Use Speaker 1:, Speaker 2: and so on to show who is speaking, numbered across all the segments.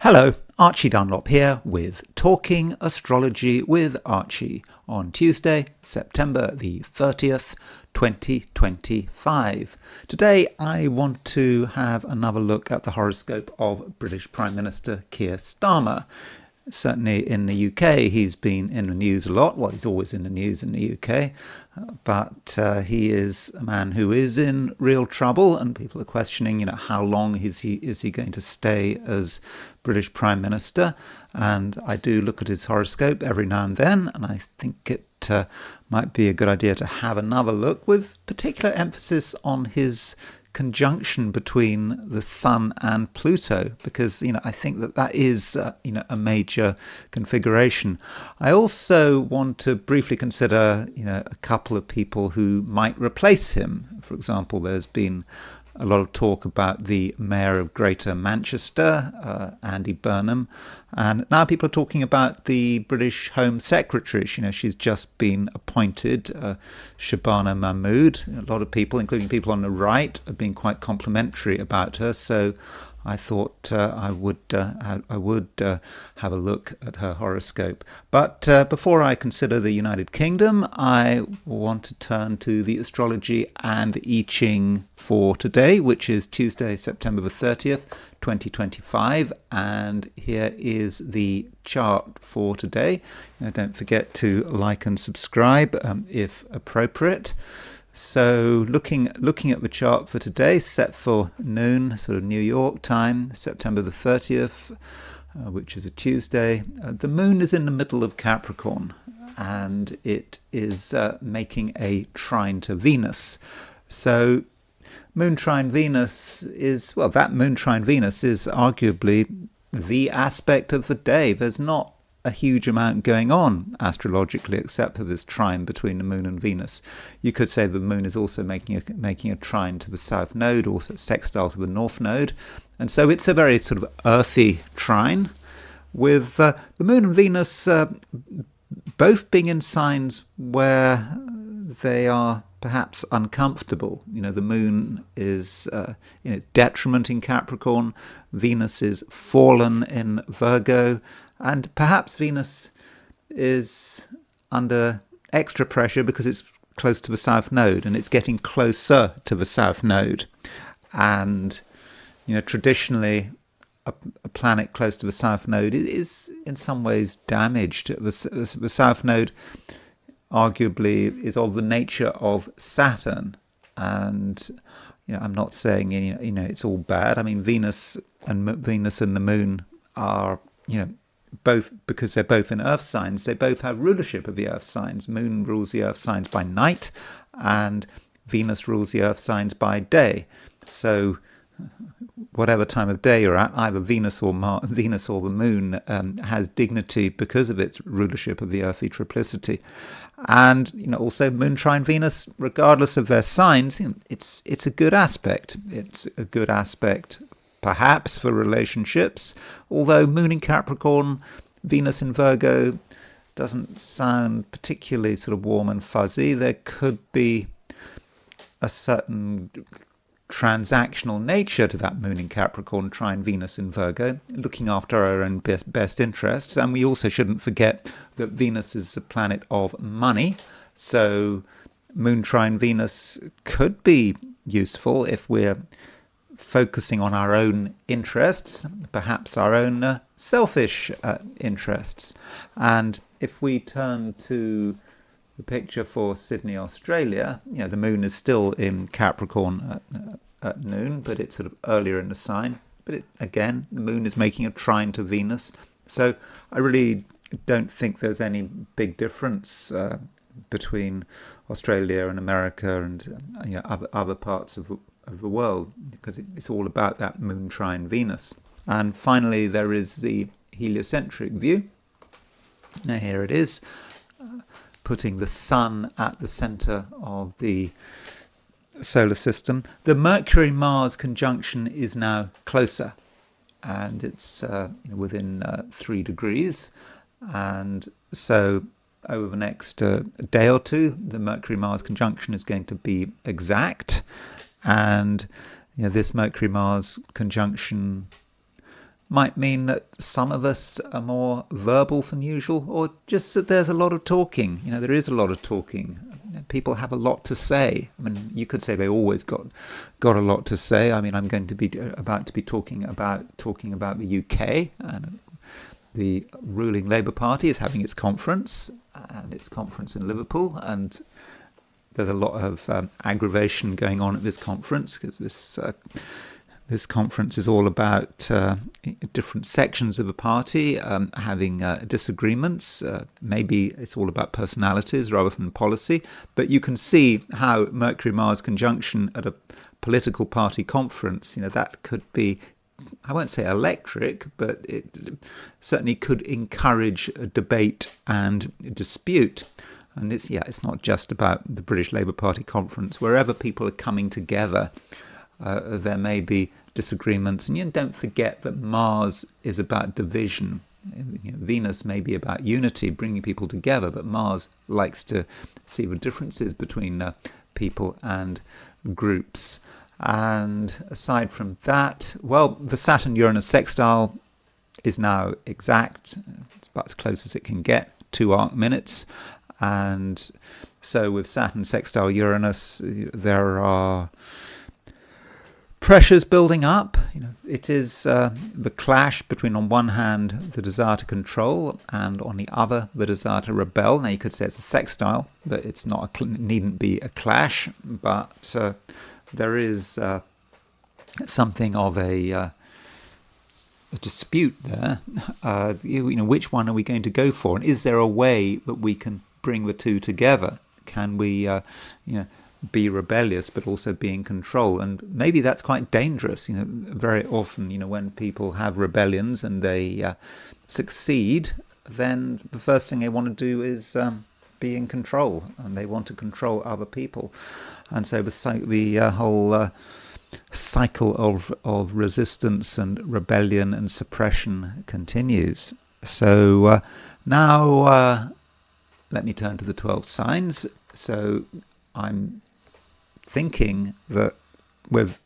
Speaker 1: Hello, Archie Dunlop here with Talking Astrology with Archie on Tuesday, September the 30th, 2025. Today I want to have another look at the horoscope of British Prime Minister Keir Starmer. Certainly in the UK, he's been in the news a lot. Well, he's always in the news in the UK, but he is a man who is in real trouble, and people are questioning, how long is he going to stay as British Prime Minister? And I do look at his horoscope every now and then, and I think it might be a good idea to have another look with particular emphasis on his conjunction between the Sun and Pluto, because I think that is a major configuration. I also want to briefly consider a couple of people who might replace him. For example, there's been a lot of talk about the Mayor of Greater Manchester, Andy Burnham, and now people are talking about the British Home Secretary. She's just been appointed, Shabana Mahmood. A lot of people, including people on the right, have been quite complimentary about her. So I thought I would have a look at her horoscope. But before I consider the United Kingdom, I want to turn to the astrology and the I Ching for today, which is Tuesday, September the 30th, 2025. And here is the chart for today. Don't forget to like and subscribe if appropriate. So looking at the chart for today, set for noon, sort of New York time, September the 30th, which is a Tuesday. The moon is in the middle of Capricorn, and it is making a trine to Venus. So moon trine Venus is, that moon trine Venus is arguably the aspect of the day. There's not a huge amount going on astrologically except for this trine between the moon and Venus. You could say the moon is also making a trine to the south node, also sextile to the north node, and so it's a very sort of earthy trine, with the moon and Venus both being in signs where they are perhaps uncomfortable. The moon is in its detriment in Capricorn, Venus is fallen in Virgo, and perhaps Venus is under extra pressure because it's close to the south node, and it's getting closer to the south node. And traditionally a planet close to the south node is in some ways damaged. The south node arguably is of the nature of Saturn, and I'm not saying it's all bad. I mean, Venus and the moon are both, because they're both in earth signs, they both have rulership of the earth signs. Moon rules the earth signs by night, and Venus rules the earth signs by day. So whatever time of day you're at, either Venus or the moon has dignity because of its rulership of the earthly triplicity. And also moon trine Venus, regardless of their signs, it's a good aspect. It's a good aspect perhaps for relationships, although moon in Capricorn, Venus in Virgo doesn't sound particularly sort of warm and fuzzy. There could be a certain transactional nature to that moon in Capricorn trine Venus in Virgo, looking after our own best interests. And we also shouldn't forget that Venus is the planet of money, so moon trine Venus could be useful if we're focusing on our own interests, perhaps our own selfish interests. And if we turn to the picture for Sydney, Australia, the moon is still in Capricorn at noon, but it's sort of earlier in the sign. But again, the moon is making a trine to Venus. So I really don't think there's any big difference between Australia and America and other parts of the world, because it's all about that moon trine Venus. And finally, there is the heliocentric view. Now here it is, putting the sun at the center of the solar system. The Mercury-Mars conjunction is now closer, and it's within 3 degrees. And so over the next day or two, the Mercury-Mars conjunction is going to be exact. And this Mercury-Mars conjunction might mean that some of us are more verbal than usual, or just that there's a lot of talking. There is a lot of talking. People have a lot to say. I mean, you could say they always got a lot to say. I mean, I'm going to be about to be talking about the UK, and the ruling Labour Party is having its conference, in Liverpool, and there's a lot of aggravation going on at this conference, because this conference is all about different sections of the party having disagreements. Maybe it's all about personalities rather than policy. But you can see how Mercury-Mars conjunction at a political party conference, that could be, I won't say electric, but it certainly could encourage a debate and dispute. And it's not just about the British Labour Party conference. Wherever people are coming together, there may be disagreements. And don't forget that Mars is about division. Venus may be about unity, bringing people together, but Mars likes to see the differences between people and groups. And aside from that, well, the Saturn-Uranus sextile is now exact. It's about as close as it can get, 2 arc minutes. And so with Saturn sextile Uranus, there are pressures building up. It is the clash between, on one hand, the desire to control, and on the other, the desire to rebel. Now, you could say it's a sextile, but it's not. Needn't be a clash. But there is something of a dispute there. Which one are we going to go for? And is there a way that we can bring the two together? Can we, be rebellious but also be in control? And maybe that's quite dangerous. Very often, when people have rebellions and they succeed, then the first thing they want to do is be in control, and they want to control other people. And so the whole cycle of resistance and rebellion and suppression continues. So now let me turn to the 12 signs. So I'm thinking that with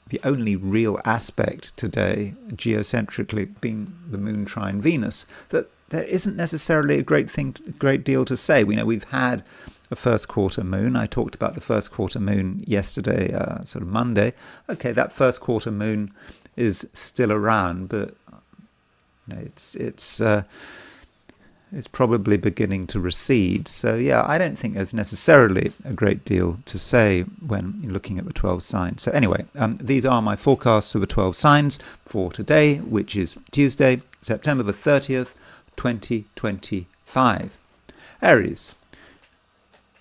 Speaker 1: the only real aspect today, geocentrically, being the moon trine Venus, that there isn't necessarily a great deal to say. We've had a first quarter moon. I talked about the first quarter moon yesterday, sort of Monday. Okay, that first quarter moon is still around, but it's probably beginning to recede. So I don't think there's necessarily a great deal to say when you're looking at the 12 signs. So anyway, these are my forecasts for the 12 signs for today, which is Tuesday, September the 30th, 2025. Aries,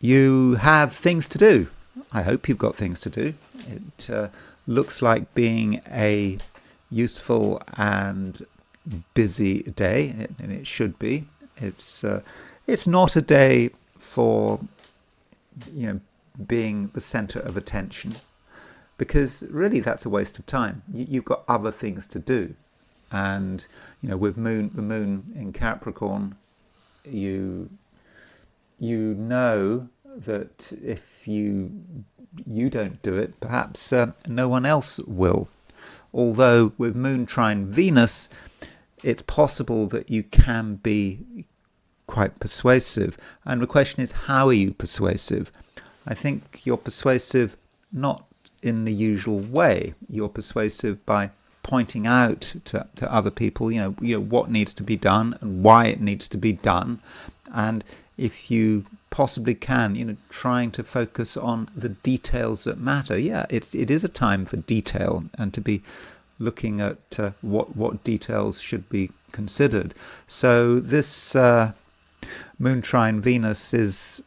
Speaker 1: you have things to do. I hope you've got things to do. It looks like being a useful and busy day, and it should be. It's not a day for being the center of attention, because really that's a waste of time. You've got other things to do, and with the moon in Capricorn, you know that if you don't do it, perhaps no one else will. Although with moon trine Venus, it's possible that you can be quite persuasive. And the question is, how are you persuasive? I think you're persuasive not in the usual way. You're persuasive by pointing out to other people, what needs to be done and why it needs to be done. And if you possibly can, trying to focus on the details that matter. It is a time for detail and to be looking at what details should be considered. So this moon trine Venus is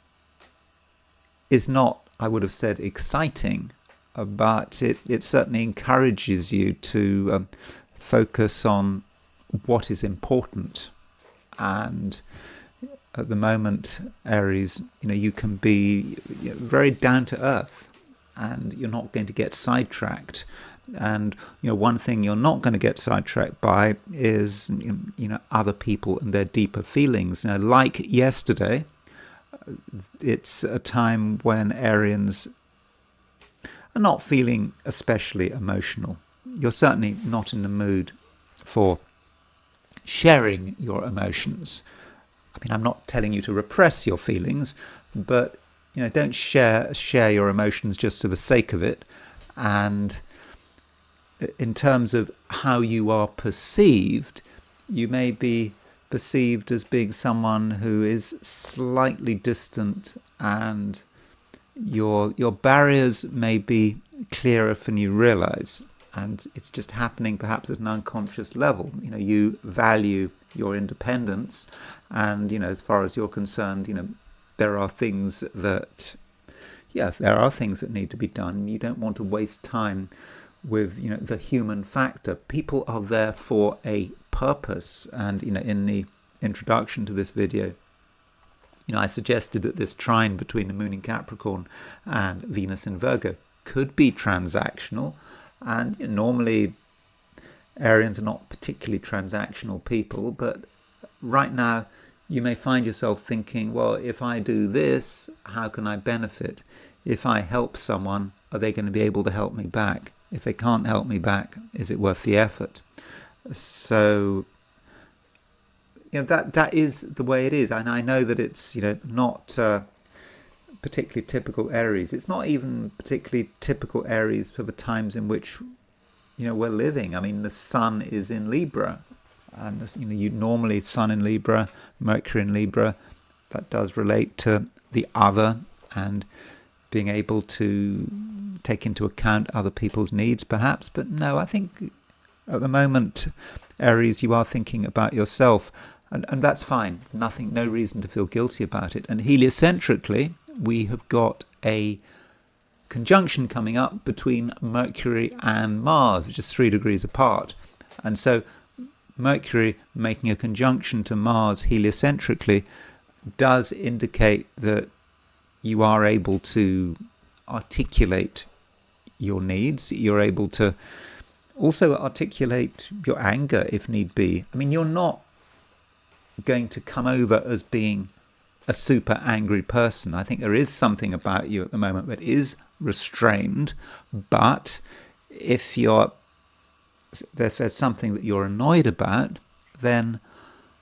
Speaker 1: not, I would have said, exciting, but it certainly encourages you to focus on what is important. And at the moment, Aries, you can be very down to earth, and you're not going to get sidetracked. And one thing you're not going to get sidetracked by is other people and their deeper feelings. Like yesterday, it's a time when Arians are not feeling especially emotional. You're certainly not in the mood for sharing your emotions. I mean, I'm not telling you to repress your feelings, but don't share your emotions just for the sake of it. And in terms of how you are perceived, you may be perceived as being someone who is slightly distant, and your barriers may be clearer than you realize, and it's just happening perhaps at an unconscious level. You value your independence, and as far as you're concerned, there are things that need to be done. You don't want to waste time with the human factor. People are there for a purpose, and in the introduction to this video, I suggested that this trine between the moon in Capricorn and Venus in Virgo could be transactional, and normally Arians are not particularly transactional people, but right now you may find yourself thinking, well, if I do this, how can I benefit? If I help someone, are they going to be able to help me back? If they can't help me back, is it worth the effort? So that is the way it is, and I know that it's not particularly typical Aries. It's not even particularly typical Aries for the times in which we're living. I mean, the Sun is in Libra, and you normally Sun in Libra, Mercury in Libra. That does relate to the other and being able to take into account other people's needs, perhaps. But no, I think at the moment, Aries, you are thinking about yourself, and that's fine. No reason to feel guilty about it. And heliocentrically, we have got a conjunction coming up between Mercury and Mars, just 3 degrees apart. And so Mercury making a conjunction to Mars heliocentrically does indicate that you are able to articulate your needs. You're able to also articulate your anger if need be. I mean, you're not going to come over as being a super angry person. I think there is something about you at the moment that is restrained, but if there's something that you're annoyed about, then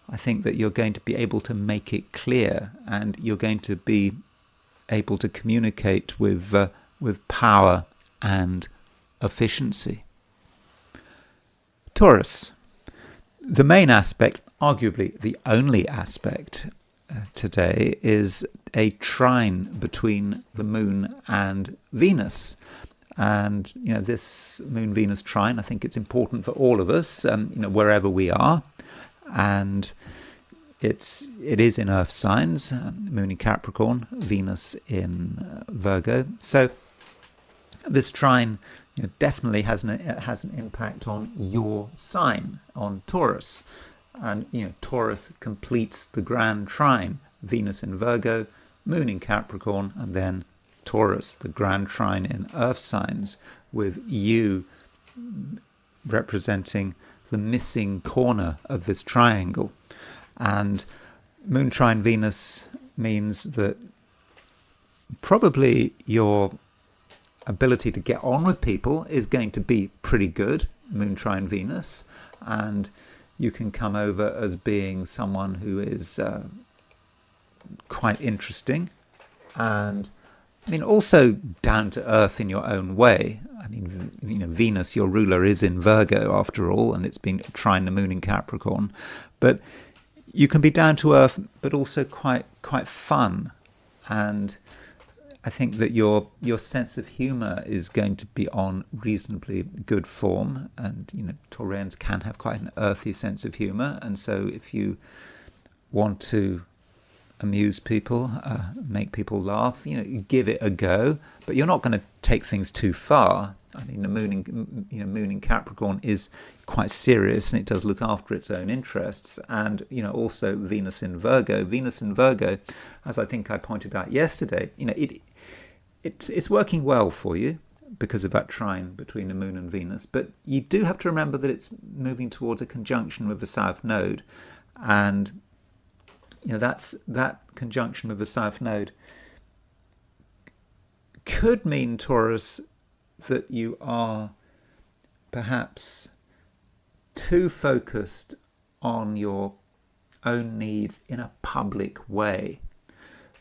Speaker 1: I think that you're going to be able to make it clear, and you're going to be able to communicate with power and efficiency. Taurus. The main aspect, arguably the only aspect today, is a trine between the moon and Venus. And this moon-Venus trine, I think it's important for all of us, wherever we are. And it is in Earth signs, moon in Capricorn, Venus in Virgo. So this trine definitely has an impact on your sign, on Taurus. And Taurus completes the grand trine, Venus in Virgo, moon in Capricorn, and then Taurus, the grand trine in Earth signs, with you representing the missing corner of this triangle. And moon trine Venus means that probably your ability to get on with people is going to be pretty good, moon trine Venus, and you can come over as being someone who is quite interesting, and I mean also down to earth in your own way. I mean, Venus, your ruler, is in Virgo after all, and it's been trine the moon in Capricorn, but you can be down to earth, but also quite fun. And I think that your sense of humour is going to be on reasonably good form, and Taurians can have quite an earthy sense of humour, and so if you want to amuse people, make people laugh, give it a go, but you're not going to take things too far. I mean, the moon in Capricorn is quite serious, and it does look after its own interests. And also Venus in Virgo. Venus in Virgo, as I think I pointed out yesterday, it's working well for you because of that trine between the moon and Venus. But you do have to remember that it's moving towards a conjunction with the South Node, and that conjunction with the South Node could mean, Taurus, that you are perhaps too focused on your own needs in a public way.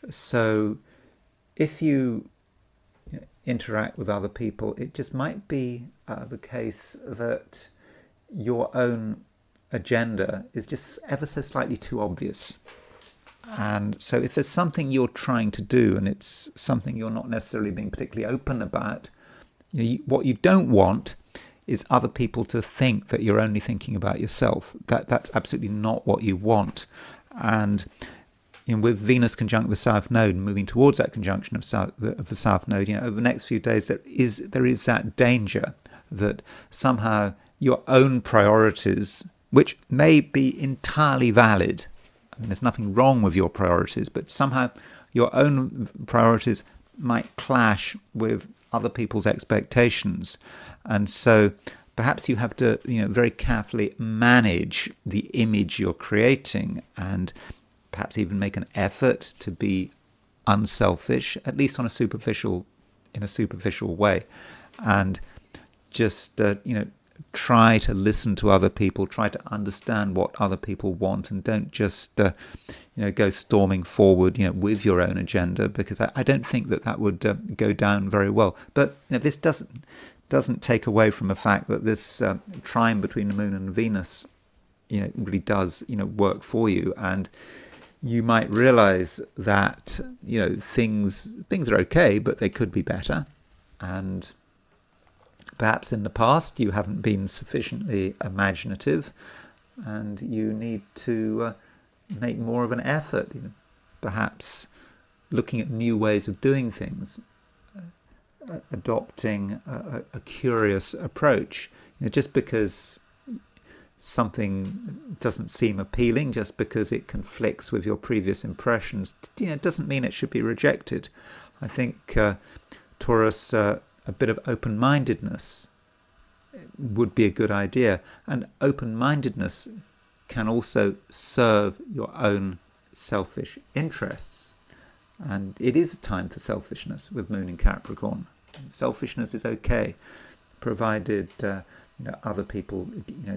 Speaker 1: So if you interact with other people, it just might be the case that your own agenda is just ever so slightly too obvious. And so if there's something you're trying to do and it's something you're not necessarily being particularly open about, what you don't want is other people to think that you're only thinking about yourself. That's absolutely not what you want. And with Venus conjunct the South Node, moving towards that conjunction of the South Node, over the next few days, there is that danger that somehow your own priorities, which may be entirely valid, I mean, there's nothing wrong with your priorities, but somehow your own priorities might clash with other people's expectations. And so perhaps you have to, very carefully manage the image you're creating and perhaps even make an effort to be unselfish, at least in a superficial way, and just try to listen to other people, try to understand what other people want, and don't just go storming forward with your own agenda, because I don't think that would go down very well. But this doesn't take away from the fact that this trine between the Moon and Venus really does work for you, and you might realize that things are okay, but they could be better. And perhaps in the past you haven't been sufficiently imaginative, and you need to make more of an effort, perhaps looking at new ways of doing things, adopting a curious approach. Just because something doesn't seem appealing, just because it conflicts with your previous impressions, doesn't mean it should be rejected. I think Taurus, a bit of open-mindedness would be a good idea, and open-mindedness can also serve your own selfish interests. And it is a time for selfishness with Moon in Capricorn. Selfishness is okay, provided other people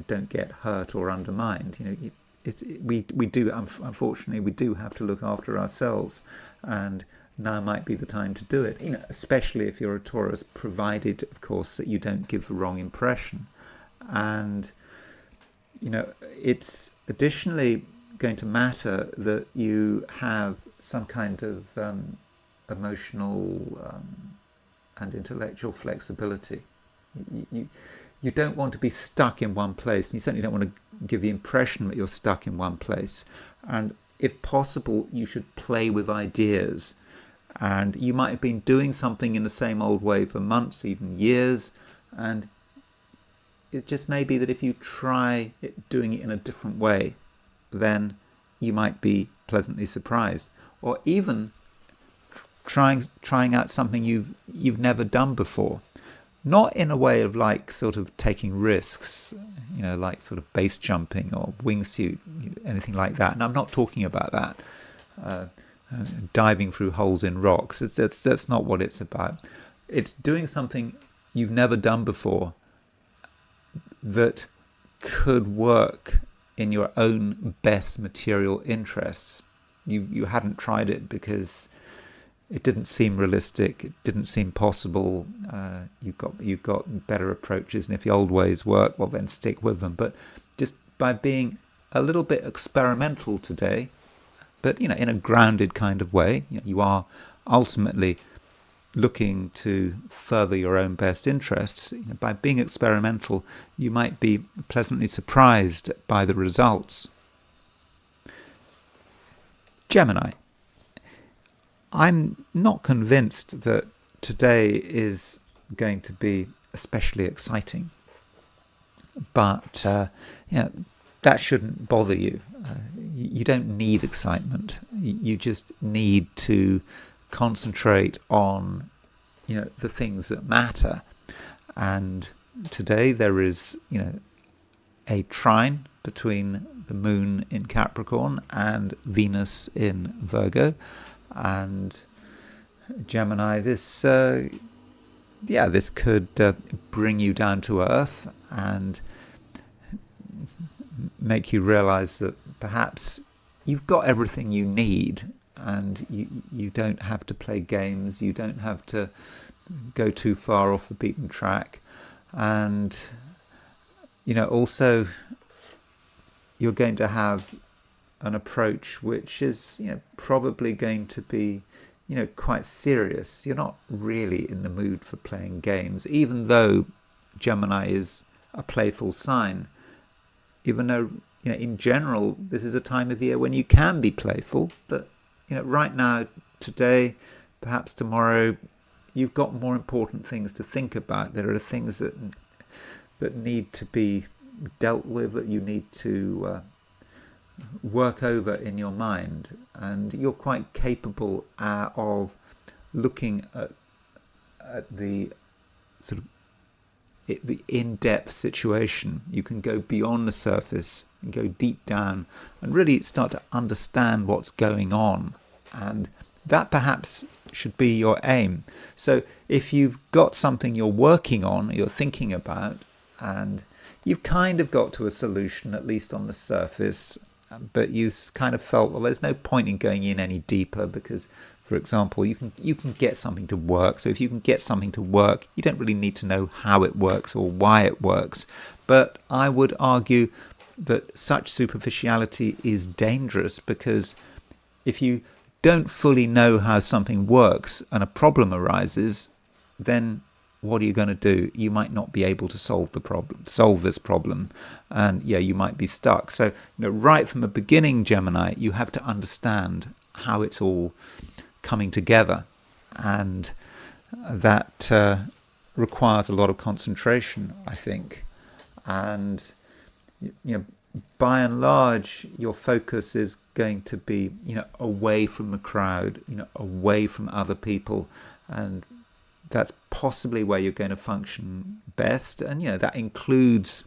Speaker 1: don't get hurt or undermined. We do, unfortunately, we do have to look after ourselves, and now might be the time to do it, especially if you're a Taurus, provided, of course, that you don't give the wrong impression. And, it's additionally going to matter that you have some kind of emotional and intellectual flexibility. You don't want to be stuck in one place, and you certainly don't want to give the impression that you're stuck in one place. And if possible, you should play with ideas. And you might have been doing something in the same old way for months, even years, and it just may be that if you try doing it in a different way, then you might be pleasantly surprised. Or even trying out something you've never done before. Not in a way of like sort of taking risks, like sort of base jumping or wingsuit, anything like that. And I'm not talking about that. Diving through holes in rocks. That's not what it's about. It's doing something you've never done before that could work in your own best material interests. You hadn't tried it because it didn't seem realistic. It didn't seem possible. You've got better approaches, and if the old ways work, well, then stick with them. But just by being a little bit experimental today, but in a grounded kind of way, you are ultimately looking to further your own best interests. By being experimental, you might be pleasantly surprised by the results. Gemini. I'm not convinced that today is going to be especially exciting, but that shouldn't bother you. You don't need excitement. You just need to concentrate on the things that matter. And today there is a trine between the Moon in Capricorn and Venus in Virgo. And Gemini, this could bring you down to earth, and make you realize that perhaps you've got everything you need, and you don't have to play games, you don't have to go too far off the beaten track. And also you're going to have an approach which is probably going to be quite serious. You're not really in the mood for playing games, even though Gemini is a playful sign. Even though in general this is a time of year when you can be playful, but right now, today, perhaps tomorrow, you've got more important things to think about. There are things that need to be dealt with, that you need to work over in your mind, and you're quite capable of looking at the sort of the in-depth situation. You can go beyond the surface and go deep down and really start to understand what's going on, and that perhaps should be your aim. So if you've got something you're working on, you're thinking about, and you've kind of got to a solution, at least on the surface, but you kind of felt, well, there's no point in going in any deeper because, for example, you can get something to work. So if you can get something to work, you don't really need to know how it works or why it works. But I would argue that such superficiality is dangerous, because if you don't fully know how something works and a problem arises, then what are you going to do? You might not be able to solve this problem, and you might be stuck. So right from the beginning, Gemini, you have to understand how it's all coming together, and that requires a lot of concentration, I think. And by and large, your focus is going to be away from the crowd, away from other people, and that's possibly where you're going to function best. And that includes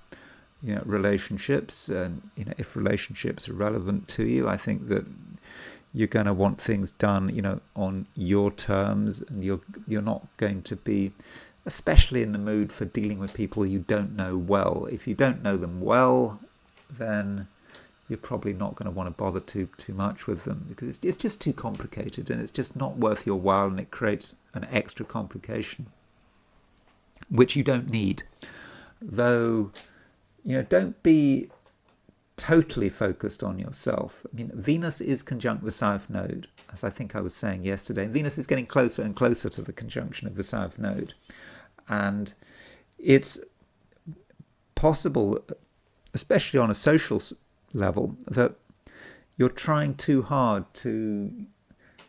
Speaker 1: relationships, and if relationships are relevant to you, I think that you're going to want things done on your terms, and you're not going to be especially in the mood for dealing with people you don't know well. If you don't know them well, then you're probably not going to want to bother too much with them, because it's just too complicated, and it's just not worth your while, and it creates an extra complication which you don't need. Though don't be totally focused on yourself. I mean, Venus is conjunct the South Node, as I think I was saying yesterday. Venus is getting closer and closer to the conjunction of the South Node, and it's possible, especially on a social level, that you're trying too hard to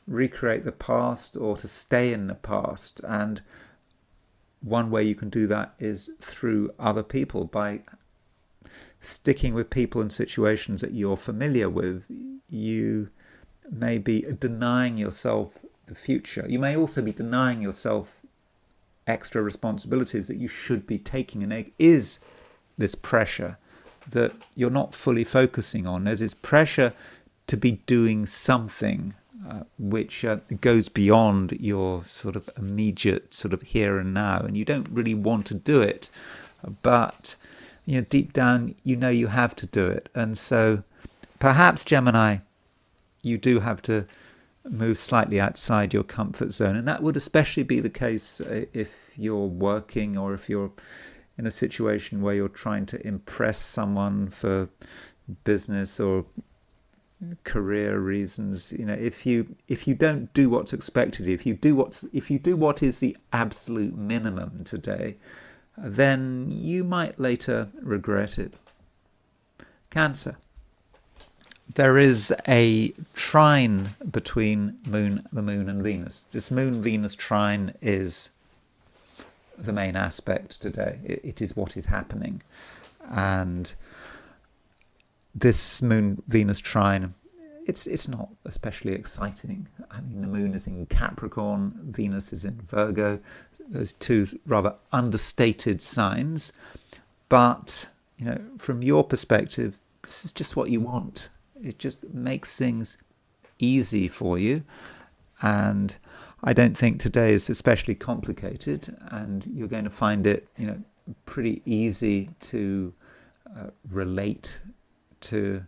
Speaker 1: recreate the past or to stay in the past. And one way you can do that is through other people. By sticking with people and situations that you're familiar with, you may be denying yourself the future. You may also be denying yourself extra responsibilities that you should be taking, and there is this pressure that you're not fully focusing on. There's this pressure to be doing something which goes beyond your sort of immediate sort of here and now, and you don't really want to do it, but deep down you have to do it. And so perhaps, Gemini, you do have to move slightly outside your comfort zone, and that would especially be the case if you're working, or if you're in a situation where you're trying to impress someone for business or career reasons. If you don't do what's expected, if you do what is the absolute minimum today, then you might later regret it. Cancer. There is a trine between the moon and Venus. This Moon-Venus trine is the main aspect today. It is what is happening. And this Moon-Venus trine, it's not especially exciting. I mean, the moon is in Capricorn, Venus is in Virgo. Those two rather understated signs. But, from your perspective, this is just what you want. It just makes things easy for you. And I don't think today is especially complicated, and you're going to find it, pretty easy to relate to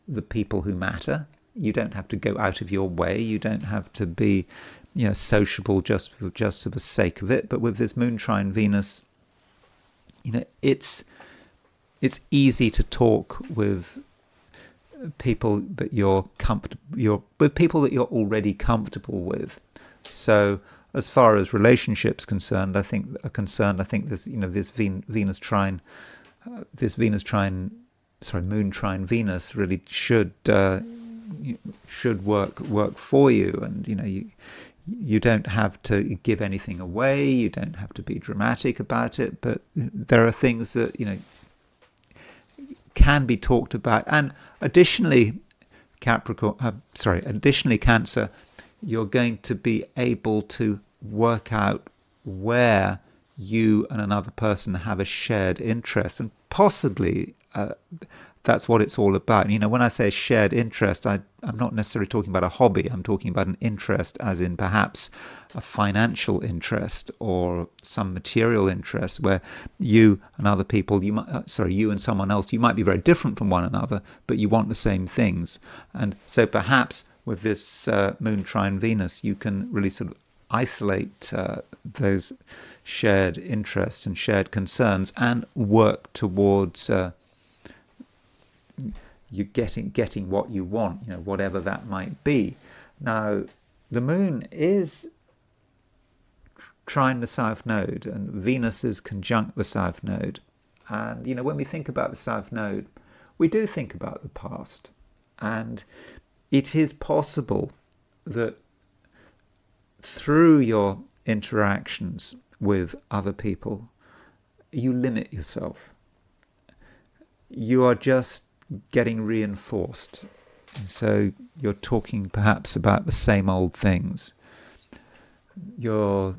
Speaker 1: the people who matter. You don't have to go out of your way. You don't have to be, sociable just for the sake of it. But with this moon trine Venus, it's easy to talk with people that you're already comfortable with. So as far as relationships concerned, I think this moon trine Venus really should work for you, and you don't have to give anything away. You don't have to be dramatic about it, but there are things that can be talked about. And additionally, Cancer, you're going to be able to work out where you and another person have a shared interest, and possibly that's what it's all about. When I say shared interest, I'm not necessarily talking about a hobby. I'm talking about an interest as in perhaps a financial interest or some material interest, where you and other people, you and someone else, you might be very different from one another, but you want the same things. And so perhaps with this moon trine Venus, you can really sort of isolate those shared interests and shared concerns and work towards you getting what you want, whatever that might be. Now, the moon is trine the south node, and Venus is conjunct the south node. And when we think about the south node, we do think about the past, and it is possible that through your interactions with other people, you limit yourself. You are just getting reinforced. So you're talking perhaps about the same old things. You're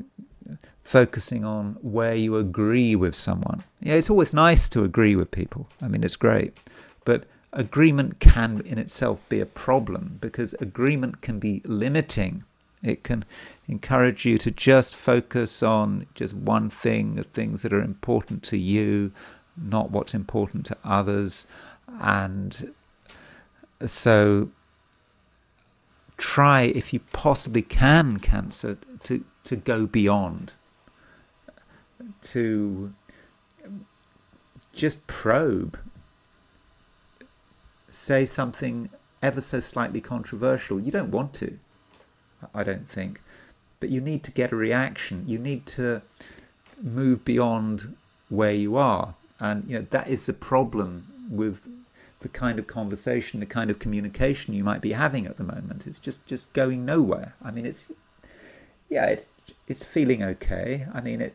Speaker 1: focusing on where you agree with someone. It's always nice to agree with people. It's great. But agreement can in itself be a problem, because agreement can be limiting. It can encourage you to just focus on just one thing, the things that are important to you, not what's important to others. And so try, if you possibly can, Cancer, to go beyond, to just probe, say something ever so slightly controversial. You don't want to, I don't think, but you need to get a reaction. You need to move beyond where you are. And that is the problem with the kind of conversation, the kind of communication you might be having at the moment. It's just going nowhere. It's feeling okay.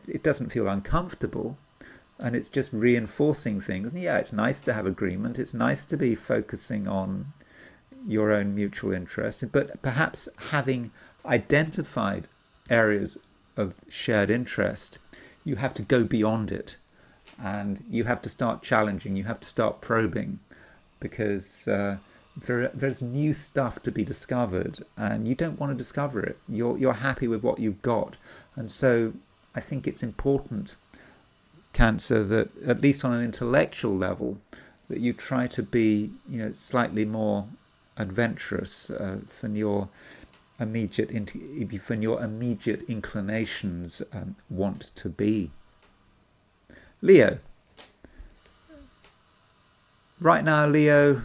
Speaker 1: It doesn't feel uncomfortable, and it's just reinforcing things. And it's nice to have agreement. It's nice to be focusing on your own mutual interest, but perhaps having identified areas of shared interest, you have to go beyond it, and you have to start challenging, you have to start probing, because there's new stuff to be discovered, and you don't want to discover it. You're happy with what you've got. And so I think it's important, Cancer, that at least on an intellectual level, that you try to be slightly more adventurous from your immediate inclinations want to be. Leo. Right now, Leo,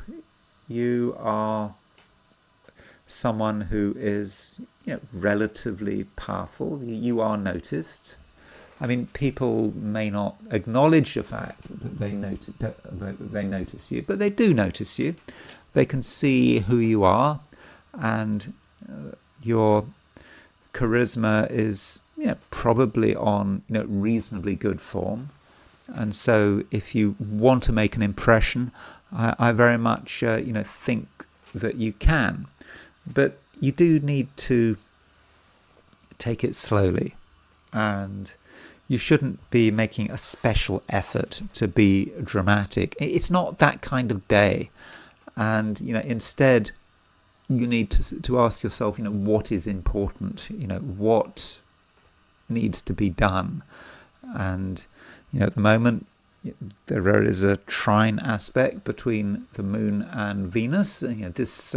Speaker 1: you are someone who is relatively powerful. You are noticed. People may not acknowledge the fact that they notice you, but they do notice you. They can see who you are, and your charisma is probably on reasonably good form. And so if you want to make an impression, I very much think that you can. But you do need to take it slowly, and you shouldn't be making a special effort to be dramatic. It's not that kind of day. And instead you need to ask yourself, what is important, what needs to be done. And at the moment, there is a trine aspect between the moon and Venus. This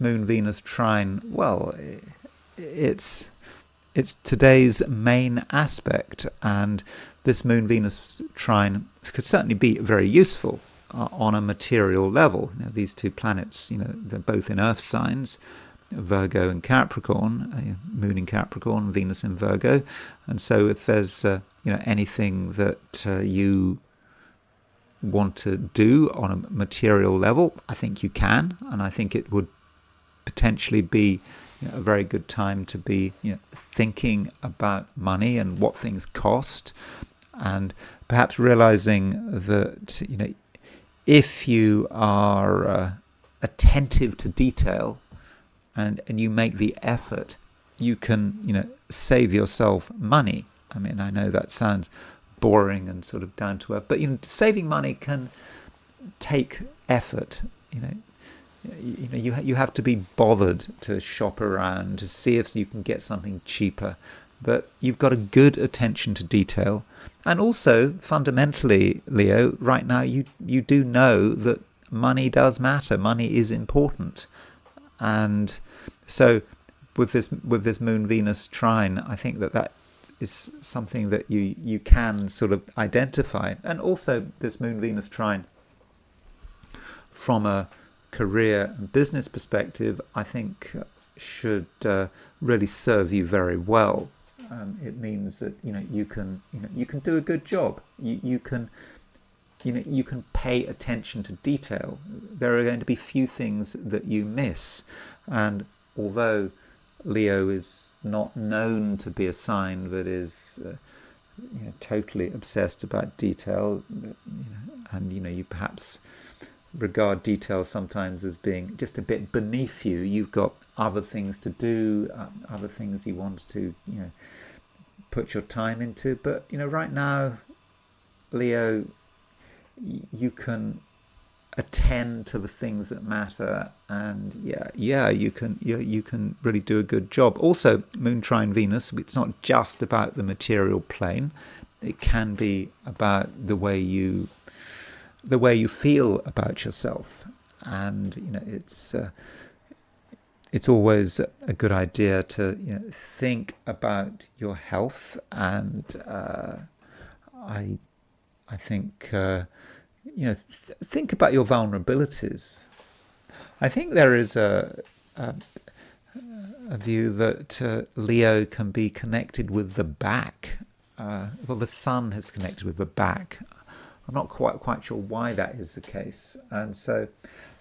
Speaker 1: moon Venus trine, well, it's today's main aspect, and this moon Venus trine could certainly be very useful on a material level. These two planets, they're both in earth signs, Virgo and Capricorn, moon in Capricorn, Venus in Virgo, and so if there's anything that you want to do on a material level, I think you can, and I think it would potentially be a very good time to be thinking about money and what things cost, and perhaps realizing that if you are attentive to detail and you make the effort, you can save yourself money. I mean, I know that sounds boring and sort of down to earth, but saving money can take effort. You have to be bothered to shop around to see if you can get something cheaper, but you've got a good attention to detail. And also, fundamentally, Leo, right now you do know that money does matter. Money is important, and so with this Moon Venus trine, I think that is something that you can sort of identify. And also, this Moon Venus trine, from a career and business perspective, I think should really serve you very well. It means that you can do a good job. You can pay attention to detail. There are going to be few things that you miss, and although Leo is not known to be a sign that is totally obsessed about detail, and you perhaps regard detail sometimes as being just a bit beneath you. You've got other things to do, other things you want to put your time into. But right now, Leo, you can attend to the things that matter, and you can really do a good job. Also, Moon trine Venus, it's not just about the material plane. It can be about the way you feel about yourself, and it's always a good idea to think about your health, and I think think about your vulnerabilities. I think there is a view that Leo can be connected with the back. Well, the sun has connected with the back. I'm not quite sure why that is the case, and so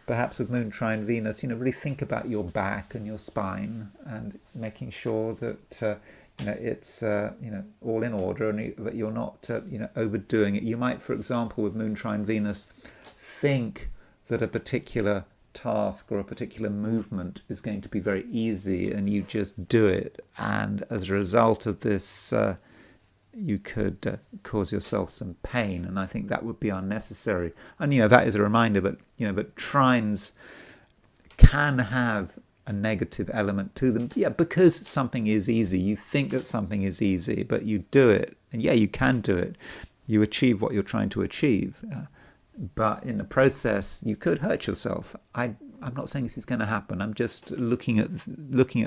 Speaker 1: perhaps with Moon trine Venus, really think about your back and your spine, and making sure that it's all in order, and that you're not overdoing it. You might, for example, with Moon trine Venus, think that a particular task or a particular movement is going to be very easy, and you just do it, and as a result of this, you could cause yourself some pain, and I think that would be unnecessary. And that is a reminder that that trines can have a negative element to them. Because something is easy, you think that something is easy, but you do it, and you can do it. You achieve what you're trying to achieve, but in the process, you could hurt yourself. I'm not saying this is going to happen. I'm just looking at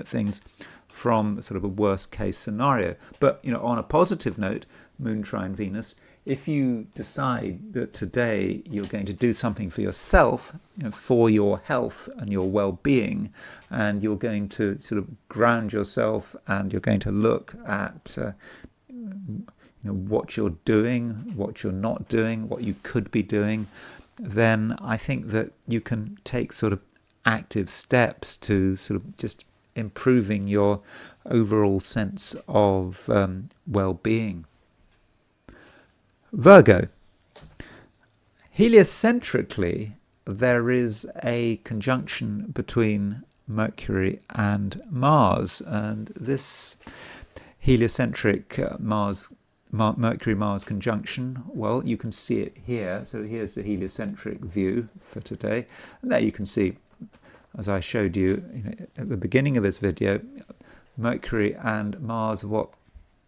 Speaker 1: things from sort of a worst case scenario. But on a positive note, Moon trine Venus, if you decide that today you're going to do something for yourself, for your health and your well-being, and you're going to sort of ground yourself, and you're going to look at what you're doing, what you're not doing, what you could be doing, then I think that you can take sort of active steps to sort of just improving your overall sense of well-being. Virgo. Heliocentrically, there is a conjunction between Mercury and Mars, and this heliocentric Mercury-Mars conjunction, well, you can see it here. So here's the heliocentric view for today, and there you can see, as I showed you at the beginning of this video, Mercury and Mars,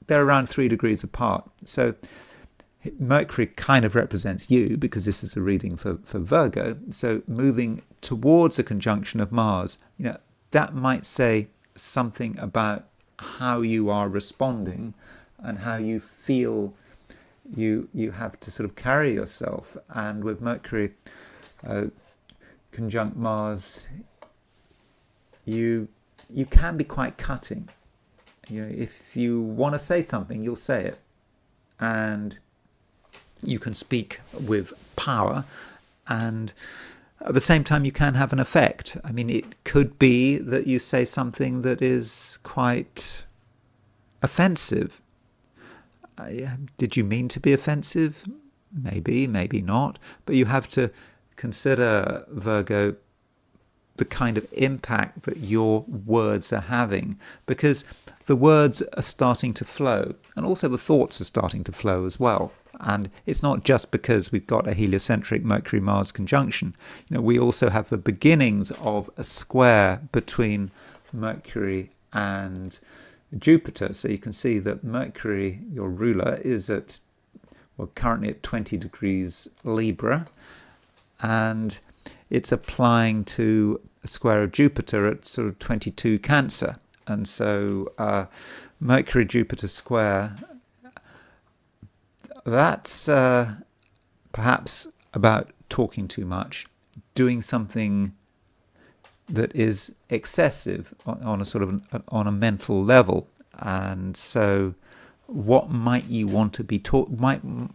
Speaker 1: they're around 3 degrees apart. So Mercury kind of represents you, because this is a reading for Virgo. So moving towards a conjunction of Mars, that might say something about how you are responding and how you feel you have to sort of carry yourself. And with Mercury conjunct Mars, you can be quite cutting. If you want to say something, you'll say it, and you can speak with power, and at the same time you can have an effect. I mean, it could be that you say something that is quite offensive. Did you mean to be offensive? Maybe, maybe not. But you have to consider, Virgo, the kind of impact that your words are having, because the words are starting to flow, and also the thoughts are starting to flow as well. And it's not just because we've got a heliocentric Mercury-Mars conjunction. We also have the beginnings of a square between Mercury and Jupiter. So you can see that Mercury, your ruler, is currently at 20 degrees Libra, and it's applying to a square of Jupiter at sort of 22 Cancer. And so Mercury-Jupiter square, that's perhaps about talking too much, doing something that is excessive on a sort of on a mental level. And so what might you want to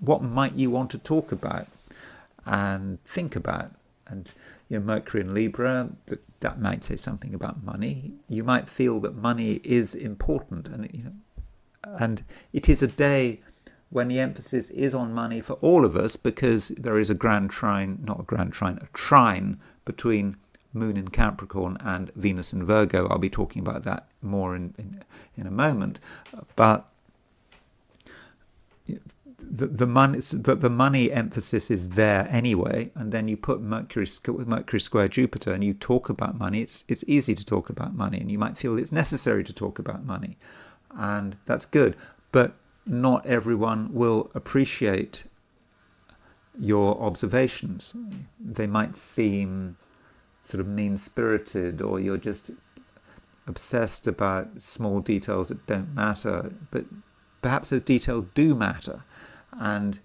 Speaker 1: what might you want to talk about and think about? And Mercury in Libra, that might say something about money. You might feel that money is important, and it is a day when the emphasis is on money for all of us, because there is a trine between Moon in Capricorn and Venus in Virgo. I'll be talking about that more in a moment. But the money emphasis is there anyway, and then you put Mercury square Jupiter and you talk about money. It's easy to talk about money, and you might feel it's necessary to talk about money, and that's good. But not everyone will appreciate your observations. They might seem sort of mean-spirited, or you're just obsessed about small details that don't matter, but perhaps those details do matter. And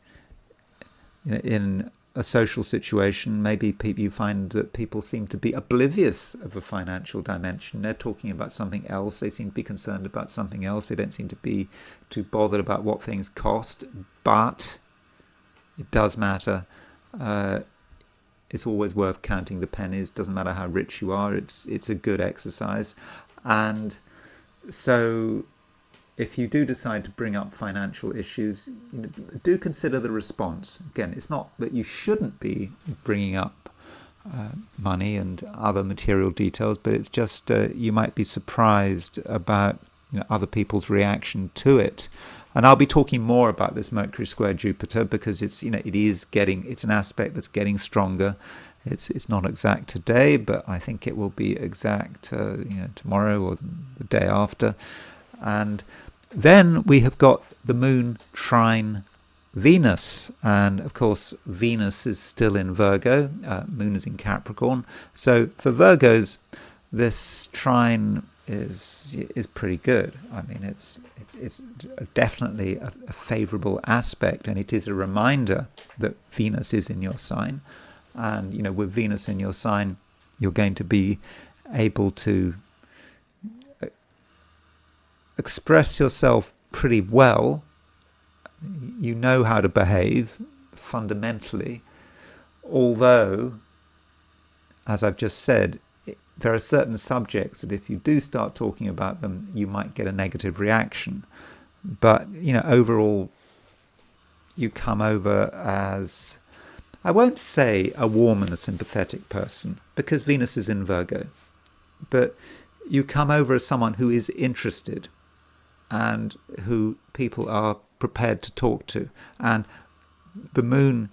Speaker 1: in a social situation, maybe you find that people seem to be oblivious of a financial dimension. They're talking about something else. They seem to be concerned about something else. They don't seem to be too bothered about what things cost. But it does matter. It's always worth counting the pennies. Doesn't matter how rich you are. It's a good exercise. And so if you do decide to bring up financial issues, do consider the response. Again, it's not that you shouldn't be bringing up money and other material details, but it's just you might be surprised about other people's reaction to it. And I'll be talking more about this Mercury square Jupiter, because it's it's an aspect that's getting stronger. It's not exact today, but I think it will be exact tomorrow or the day after. And then we have got the Moon trine Venus, and of course Venus is still in Virgo, Moon is in Capricorn. So for Virgos, this trine is pretty good. I mean, it's definitely a favourable aspect, and it is a reminder that Venus is in your sign. And with Venus in your sign, you're going to be able to express yourself pretty well. You know how to behave fundamentally, although, as I've just said, there are certain subjects that if you do start talking about them, you might get a negative reaction. But overall, you come over as, I won't say a warm and a sympathetic person, because Venus is in Virgo, but you come over as someone who is interested and who people are prepared to talk to. And the Moon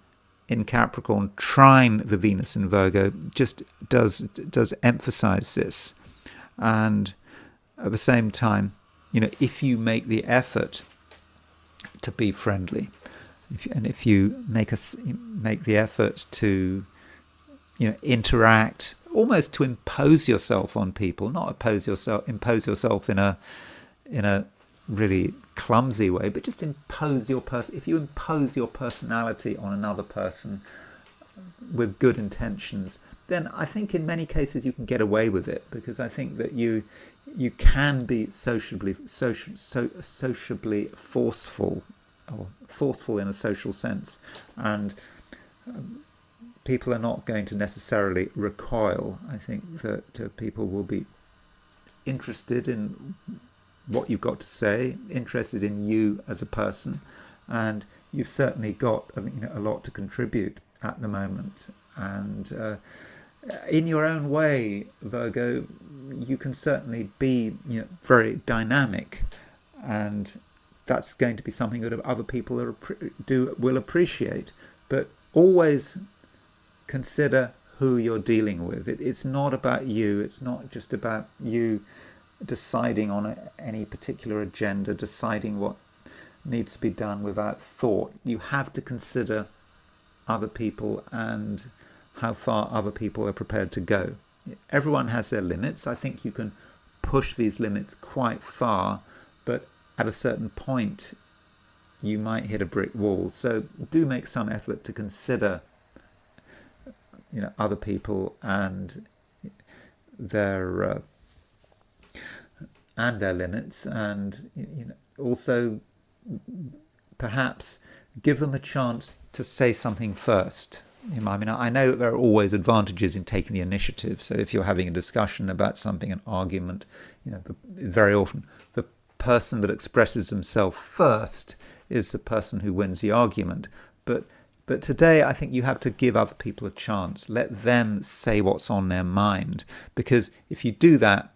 Speaker 1: in Capricorn trine the Venus in Virgo just does emphasize this. And at the same time, if you make the effort to be friendly, if you make the effort to, interact, almost to impose yourself on people, not impose yourself in a really clumsy way, but just if you impose your personality on another person with good intentions, then I think in many cases you can get away with it, because I think that you can be sociably forceful, or forceful in a social sense, and people are not going to necessarily recoil. I think that people will be interested in what you've got to say, interested in you as a person, and you've certainly got a lot to contribute at the moment. And in your own way, Virgo, you can certainly be very dynamic, and that's going to be something that other people will appreciate. But always consider who you're dealing with. It's not about you. It's not just about you deciding on any particular agenda, deciding what needs to be done without thought. You have to consider other people and how far other people are prepared to go. Everyone has their limits. I think you can push these limits quite far, but at a certain point you might hit a brick wall. So do make some effort to consider other people and their limits, and also perhaps give them a chance to say something first. I know that there are always advantages in taking the initiative. So if you're having a discussion about something, an argument, very often the person that expresses himself first is the person who wins the argument. But today I think you have to give other people a chance. Let them say what's on their mind, because if you do that,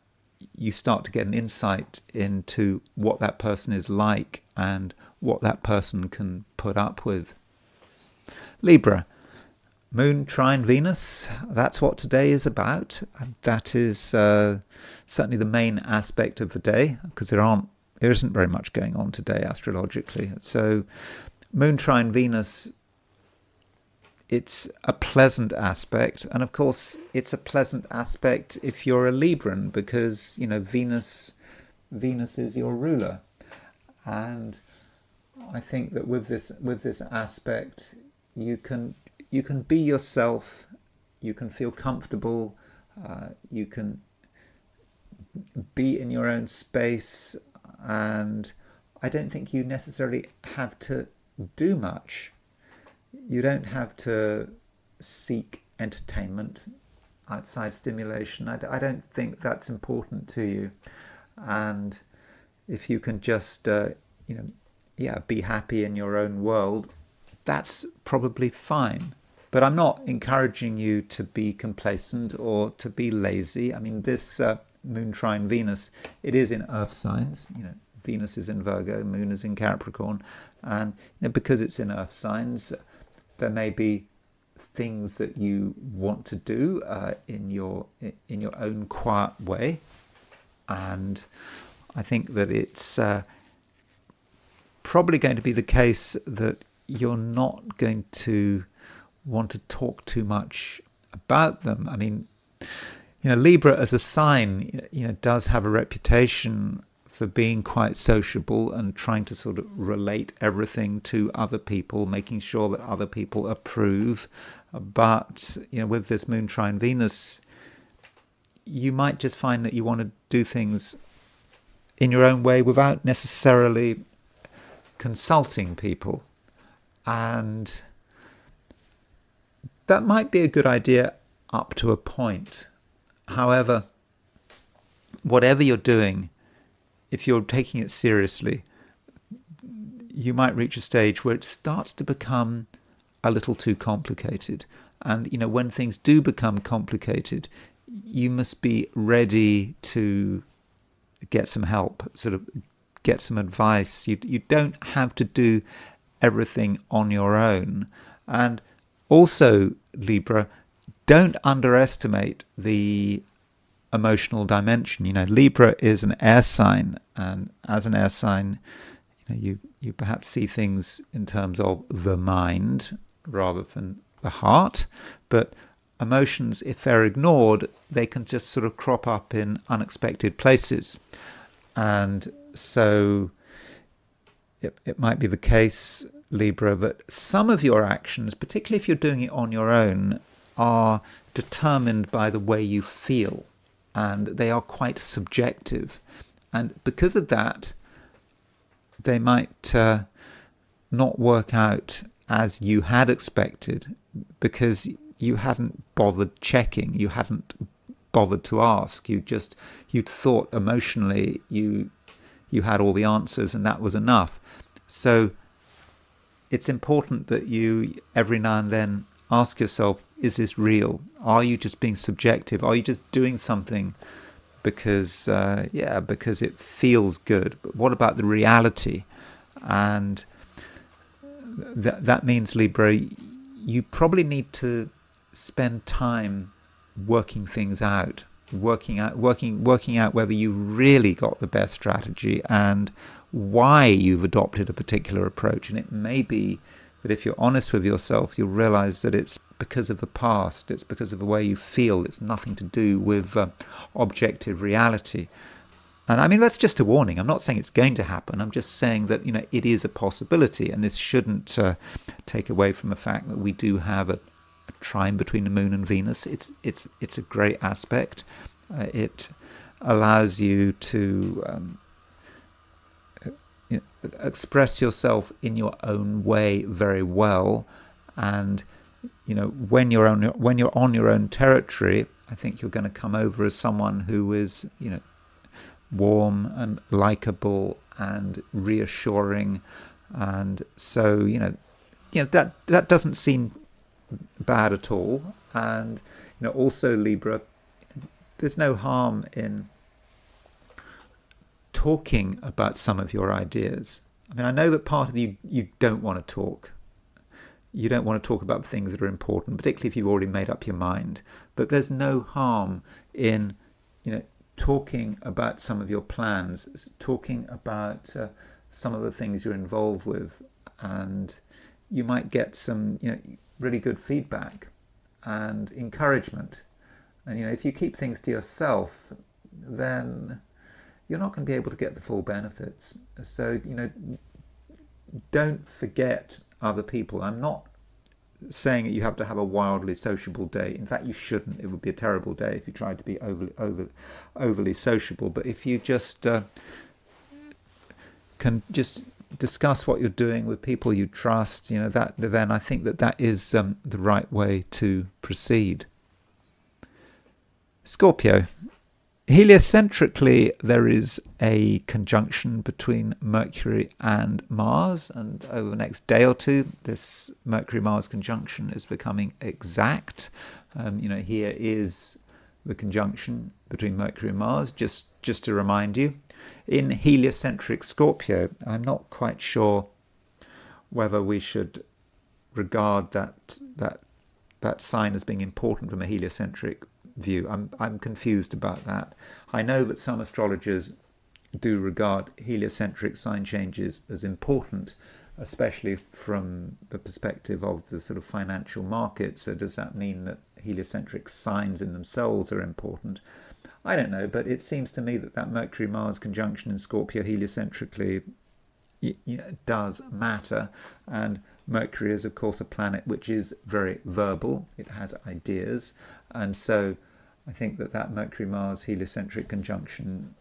Speaker 1: you start to get an insight into what that person is like and what that person can put up with. Libra, Moon trine Venus, that's what today is about. That is certainly the main aspect of the day, because there isn't very much going on today astrologically. So Moon trine Venus, it's a pleasant aspect, and of course it's a pleasant aspect if you're a Libran, because Venus is your ruler. And I think that with this aspect, you can be yourself, you can feel comfortable, you can be in your own space, and I don't think you necessarily have to do much. You don't have to seek entertainment, outside stimulation. I don't think that's important to you. And if you can just, be happy in your own world, that's probably fine. But I'm not encouraging you to be complacent or to be lazy. This Moon trine Venus, it is in Earth signs. Venus is in Virgo, Moon is in Capricorn, and because it's in Earth signs, there may be things that you want to do in your own quiet way, and I think that it's probably going to be the case that you're not going to want to talk too much about them. Libra as a sign, does have a reputation for being quite sociable and trying to sort of relate everything to other people, making sure that other people approve. But, with this Moon trine Venus, you might just find that you want to do things in your own way without necessarily consulting people. And that might be a good idea up to a point. However, whatever you're doing, if you're taking it seriously, you might reach a stage where it starts to become a little too complicated. And, when things do become complicated, you must be ready to get some help, sort of get some advice. You don't have to do everything on your own. And also, Libra, don't underestimate the emotional dimension. Libra is an air sign, and as an air sign, You perhaps see things in terms of the mind rather than the heart, but emotions, if they're ignored, they can just sort of crop up in unexpected places. And so it might be the case, Libra, that some of your actions, particularly if you're doing it on your own, are determined by the way you feel, and they are quite subjective. And because of that, they might not work out as you had expected, because you hadn't bothered checking, you hadn't bothered to ask. You'd thought emotionally you had all the answers, and that was enough. So it's important that you every now and then ask yourself, is this real? Are you just being subjective? Are you just doing something because because it feels good? But what about the reality? And that means, Libra, you probably need to spend time working things out, working out whether you really got the best strategy and why you've adopted a particular approach. And it may be that if you're honest with yourself, you'll realize that it's because of the past, it's because of the way you feel, it's nothing to do with objective reality. And I mean, that's just a warning. I'm not saying it's going to happen. I'm just saying that, it is a possibility, and this shouldn't take away from the fact that we do have a trine between the moon and Venus. It's a great aspect. It allows you to express yourself in your own way very well, and when you're on your own territory, I think you're going to come over as someone who is warm and likable and reassuring, and so that doesn't seem bad at all. And also, Libra, there's no harm in talking about some of your ideas. I mean, I know that part of you don't want to talk. You don't want to talk about things that are important, particularly if you've already made up your mind. But there's no harm in talking about some of your plans, talking about some of the things you're involved with, and you might get some really good feedback and encouragement. And if you keep things to yourself, then you're not going to be able to get the full benefits. So don't forget other people. I'm not saying that you have to have a wildly sociable day. In fact, you shouldn't. It would be a terrible day if you tried to be overly sociable. But if you just can just discuss what you're doing with people you trust, then I think that is the right way to proceed. Scorpio. Heliocentrically, there is a conjunction between Mercury and Mars, and over the next day or two, this Mercury-Mars conjunction is becoming exact. Here is the conjunction between Mercury and Mars, just to remind you. In heliocentric Scorpio, I'm not quite sure whether we should regard that sign as being important from a heliocentric view. I'm confused about that. I know that some astrologers do regard heliocentric sign changes as important, especially from the perspective of the sort of financial market. So does that mean that heliocentric signs in themselves are important? I don't know, but it seems to me that Mercury-Mars conjunction in Scorpio heliocentrically does matter. And Mercury is, of course, a planet which is very verbal. It has ideas. And so I think that Mercury-Mars heliocentric conjunction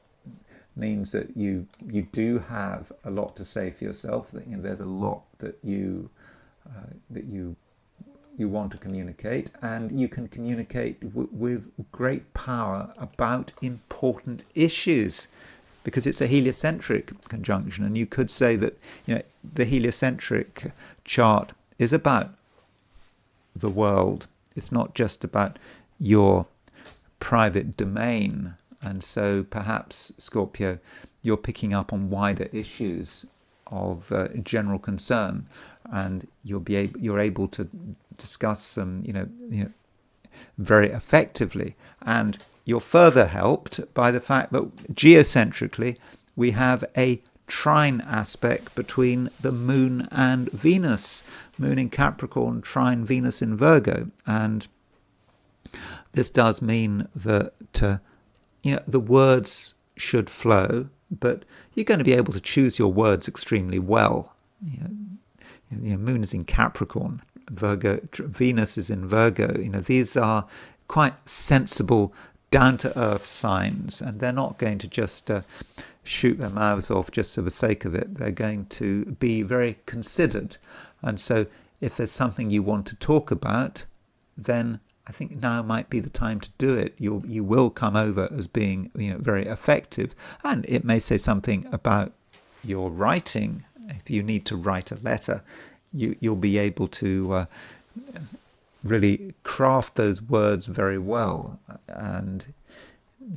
Speaker 1: means that you do have a lot to say for yourself. That there's a lot that you want to communicate, and you can communicate with great power about important issues, because it's a heliocentric conjunction. And you could say that the heliocentric chart is about the world. It's not just about your private domain. And so perhaps, Scorpio, you're picking up on wider issues of general concern, and you're able to discuss them very effectively. And you're further helped by the fact that geocentrically we have a trine aspect between the moon and Venus. Moon in Capricorn, trine Venus in Virgo. And this does mean that the words should flow, but you're going to be able to choose your words extremely well. Moon is in Capricorn, Venus is in Virgo. These are quite sensible, down-to-earth signs, and they're not going to just shoot their mouths off just for the sake of it. They're going to be very considered. And so if there's something you want to talk about, then I think now might be the time to do it. You will come over as being very effective, and it may say something about your writing. If you need to write a letter, you'll be able to really craft those words very well, and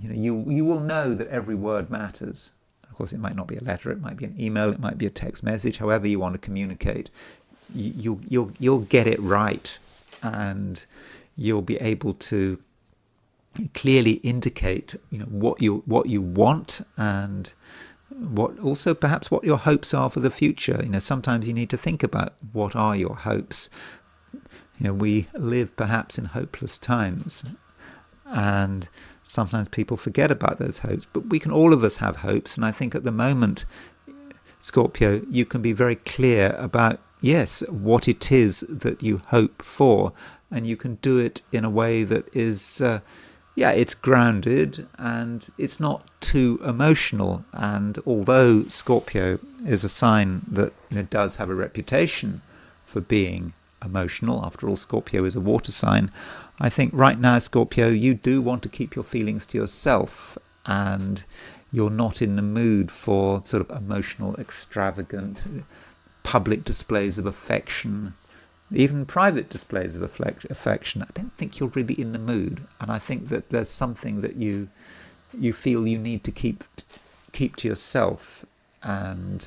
Speaker 1: you will know that every word matters. Of course, it might not be a letter; it might be an email, it might be a text message. However you want to communicate, you'll get it right, and you'll be able to clearly indicate what you want, and perhaps what your hopes are for the future. Sometimes you need to think about what are your hopes. We live perhaps in hopeless times, and sometimes people forget about those hopes, but all of us have hopes. And I think at the moment, Scorpio, you can be very clear about, yes, what it is that you hope for, and you can do it in a way that is it's grounded and it's not too emotional. And although Scorpio is a sign that does have a reputation for being emotional, after all, Scorpio is a water sign, I think right now, Scorpio, you do want to keep your feelings to yourself, and you're not in the mood for sort of emotional, extravagant public displays of affection, even private displays of affection. I don't think you're really in the mood, and I think that there's something that you feel you need to keep to yourself. And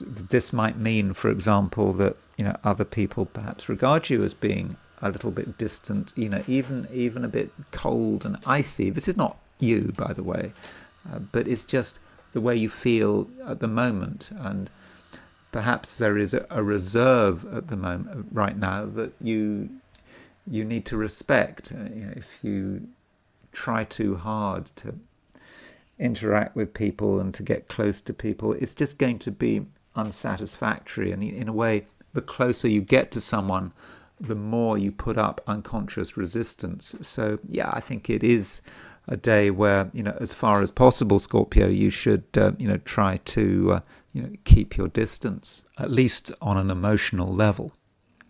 Speaker 1: this might mean, for example, that other people perhaps regard you as being a little bit distant, even a bit cold and icy. This is not you, by the way, but it's just the way you feel at the moment. And perhaps there is a reserve at the moment, right now, that you need to respect. If you try too hard to interact with people and to get close to people, it's just going to be unsatisfactory. And in a way, the closer you get to someone, the more you put up unconscious resistance. So I think it is a day where, as far as possible, Scorpio, you should try to keep your distance, at least on an emotional level.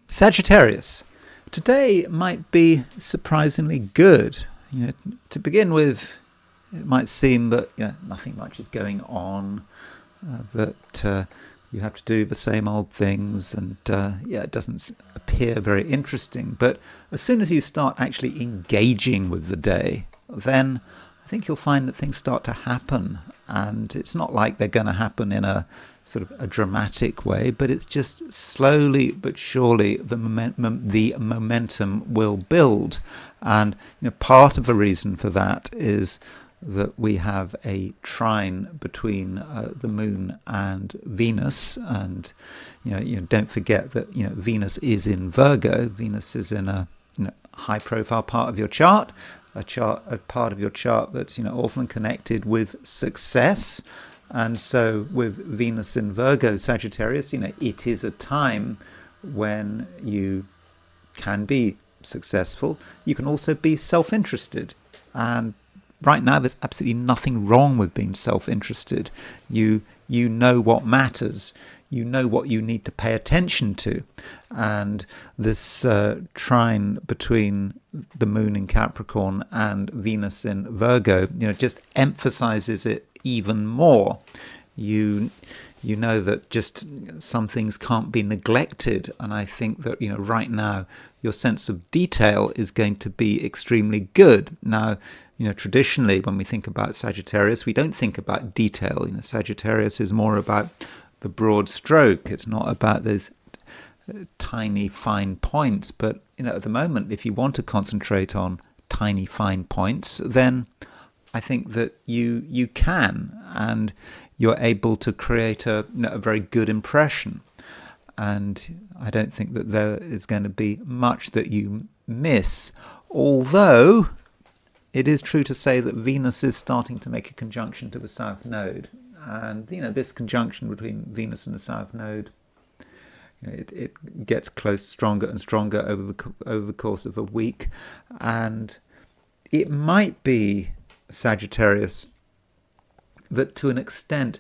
Speaker 1: Sagittarius, today might be surprisingly good. To begin with, it might seem that nothing much is going on, that you have to do the same old things, and it doesn't appear very interesting. But as soon as you start actually engaging with the day, then I think you'll find that things start to happen. And it's not like they're going to happen in a sort of a dramatic way, but it's just slowly but surely the momentum will build. And part of the reason for that is that we have a trine between the moon and Venus, and don't forget that Venus is in Virgo. Venus is in a high-profile part of your chart, a part of your chart that's often connected with success. And so with Venus in Virgo, Sagittarius, it is a time when you can be successful. You can also be self-interested, and right now, there's absolutely nothing wrong with being self-interested. You know what matters. You know what you need to pay attention to. And this trine between the moon in Capricorn and Venus in Virgo, just emphasizes it even more. You know that just some things can't be neglected. And I think that, right now, your sense of detail is going to be extremely good. Now, traditionally, when we think about Sagittarius, we don't think about detail. Sagittarius is more about the broad stroke. It's not about those tiny, fine points. But, at the moment, if you want to concentrate on tiny, fine points, then I think that you can, and you're able to create a very good impression. And I don't think that there is going to be much that you miss, although it is true to say that Venus is starting to make a conjunction to the South Node. And, this conjunction between Venus and the South Node, it gets close, stronger and stronger over the course of a week. And it might be, Sagittarius, that to an extent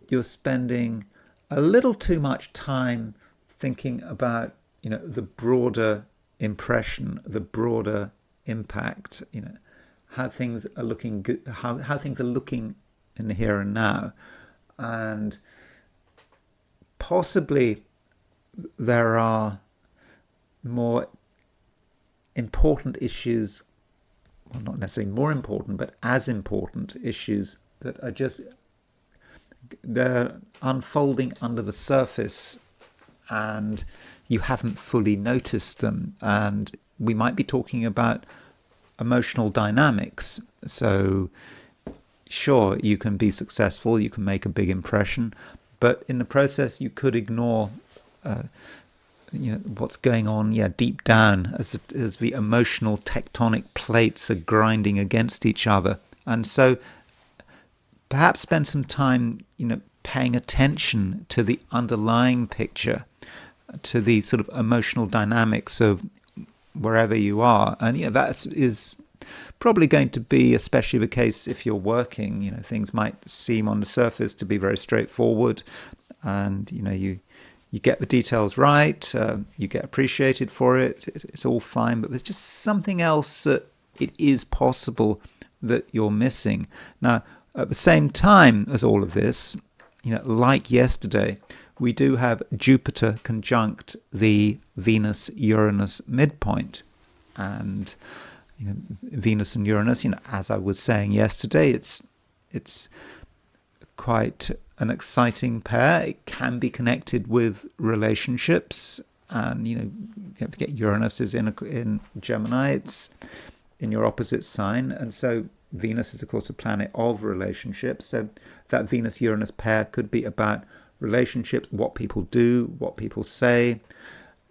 Speaker 1: you're spending a little too much time thinking about, the broader impression, the broader impact, how things are looking good, how things are looking in the here and now. And possibly there are more important issues, well, not necessarily more important, but as important issues that are just, they're unfolding under the surface and you haven't fully noticed them. And we might be talking about emotional dynamics. So sure, you can be successful, you can make a big impression, but in the process you could ignore what's going on deep down as the emotional tectonic plates are grinding against each other. And so perhaps spend some time paying attention to the underlying picture, to the sort of emotional dynamics of wherever you are. And that is probably going to be especially the case if you're working. Things might seem on the surface to be very straightforward, and you get the details right, you get appreciated for it, it's all fine, but there's just something else that it is possible that you're missing. Now, at the same time as all of this, like yesterday, we do have Jupiter conjunct the Venus-Uranus midpoint. And Venus and Uranus, as I was saying yesterday, it's quite an exciting pair. It can be connected with relationships, and you have to get Uranus is in Gemini. It's in your opposite sign, and so Venus is, of course, a planet of relationships. So that Venus-Uranus pair could be about relationships, what people do, what people say,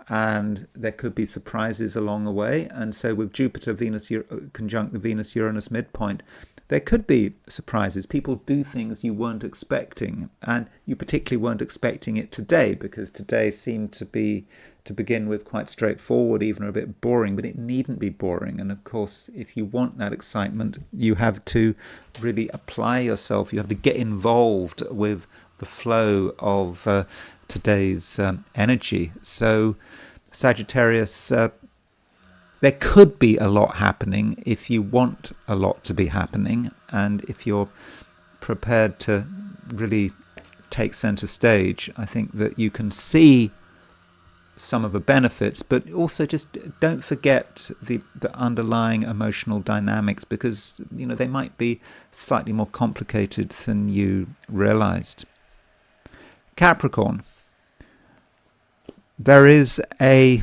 Speaker 1: and there could be surprises along the way. And so with Jupiter Venus conjunct the Venus-Uranus midpoint, there could be surprises. People do things you weren't expecting, and you particularly weren't expecting it today, because today seemed to begin with quite straightforward, even a bit boring, but it needn't be boring. And of course, if you want that excitement, you have to really apply yourself. You have to get involved with the flow of today's energy. So Sagittarius, there could be a lot happening if you want a lot to be happening, and if you're prepared to really take center stage, I think that you can see some of the benefits, but also just don't forget the underlying emotional dynamics, because they might be slightly more complicated than you realized. Capricorn, there is a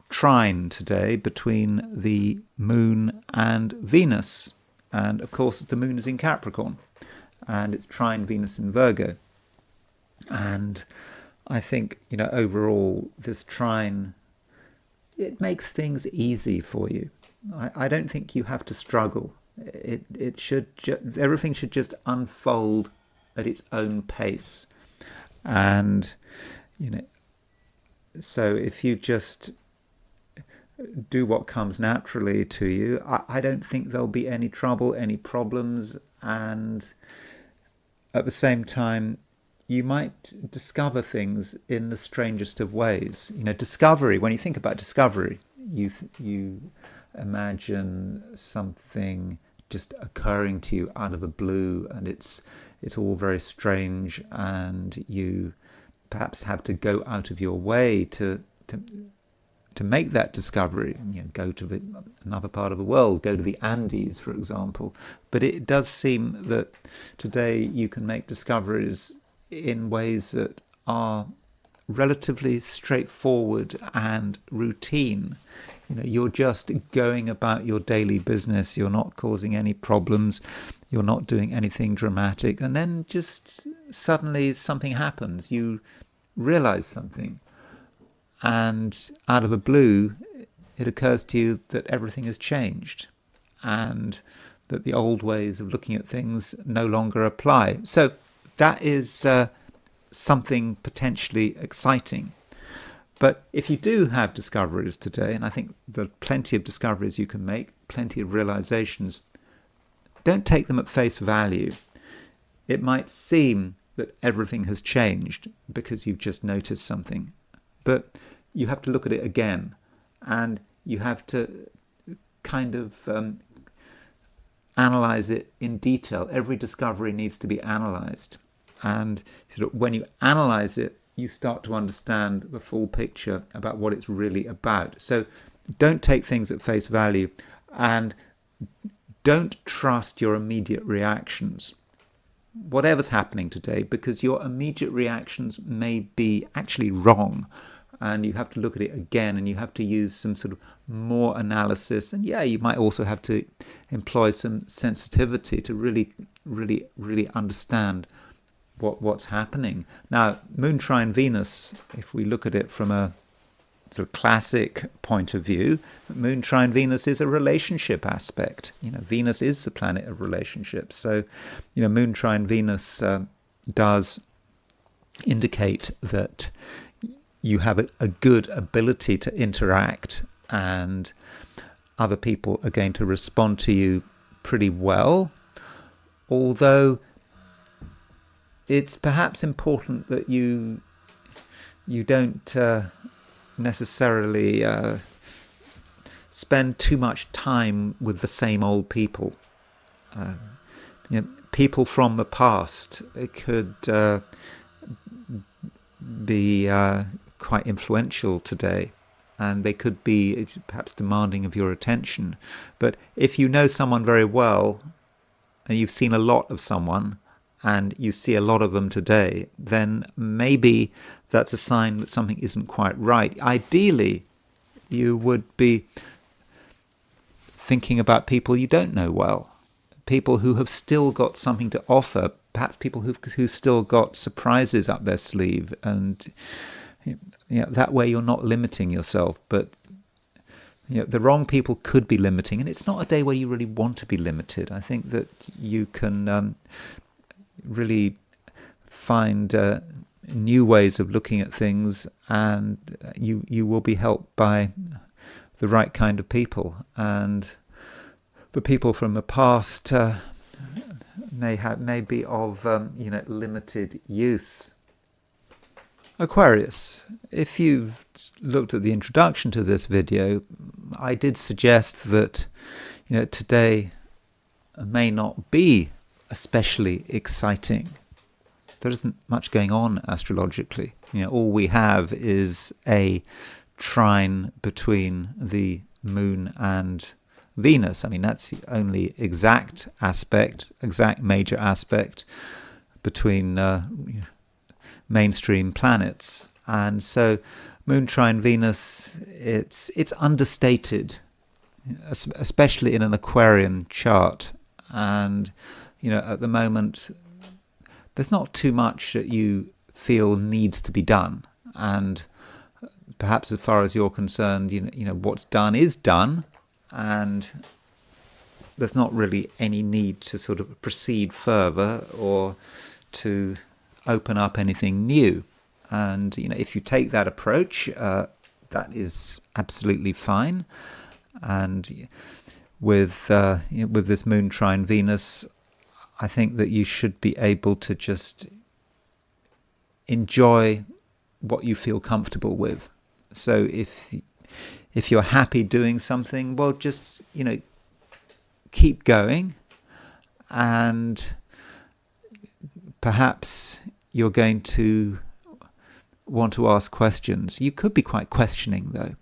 Speaker 1: trine today between the moon and Venus, and of course the moon is in Capricorn and it's trine Venus in Virgo. And I think overall this trine, it makes things easy for you. I don't think you have to struggle. It should everything should just unfold at its own pace. And so if you just do what comes naturally to you, I don't think there'll be any trouble, any problems. And at the same time, you might discover things in the strangest of ways. Discovery, when you think about discovery, you imagine something just occurring to you out of the blue, and it's all very strange, and you perhaps have to go out of your way to make that discovery. Go to another part of the world, go to the Andes, for example. But it does seem that today you can make discoveries in ways that are relatively straightforward and routine. You're just going about your daily business. You're not causing any problems. You're not doing anything dramatic. And then just suddenly something happens. You realize something. And out of the blue, it occurs to you that everything has changed and that the old ways of looking at things no longer apply. So that is something potentially exciting. But if you do have discoveries today, and I think there are plenty of discoveries you can make, plenty of realizations, don't take them at face value. It might seem that everything has changed because you've just noticed something. But you have to look at it again, and you have to kind of analyze it in detail. Every discovery needs to be analyzed. And sort of when you analyze it, you start to understand the full picture about what it's really about. So don't take things at face value, and don't trust your immediate reactions, whatever's happening today, because your immediate reactions may be actually wrong. And you have to look at it again, and you have to use some sort of more analysis. And you might also have to employ some sensitivity to really understand what's happening. Now, Moon trine Venus, if we look at it from a sort of classic point of view, Moon trine Venus is a relationship aspect. Venus is the planet of relationships. So, Moon trine Venus does indicate that you have a good ability to interact, and other people are going to respond to you pretty well. Although it's perhaps important that you don't necessarily spend too much time with the same old people. People from the past, it could be quite influential today, and they could be perhaps demanding of your attention. But if you know someone very well, and you've seen a lot of someone, and you see a lot of them today, then maybe that's a sign that something isn't quite right. Ideally, you would be thinking about people you don't know well, people who have still got something to offer, perhaps people who've still got surprises up their sleeve, and that way you're not limiting yourself. But the wrong people could be limiting, and it's not a day where you really want to be limited. I think that you can really find new ways of looking at things, and you will be helped by the right kind of people. And the people from the past may be of limited use. Aquarius, if you've looked at the introduction to this video, I did suggest that today may not be especially exciting. There isn't much going on astrologically. All we have is a trine between the moon and Venus. I mean, that's the only exact major aspect between mainstream planets. And so Moon trine Venus, it's understated, especially in an Aquarian chart. And at the moment there's not too much that you feel needs to be done, and perhaps as far as you're concerned, what's done is done, and there's not really any need to sort of proceed further or to open up anything new. And if you take that approach, that is absolutely fine. And with this Moon trine Venus, I think that you should be able to just enjoy what you feel comfortable with. So if you're happy doing something, well, just keep going, and perhaps you're going to want to ask questions. You could be quite questioning, though.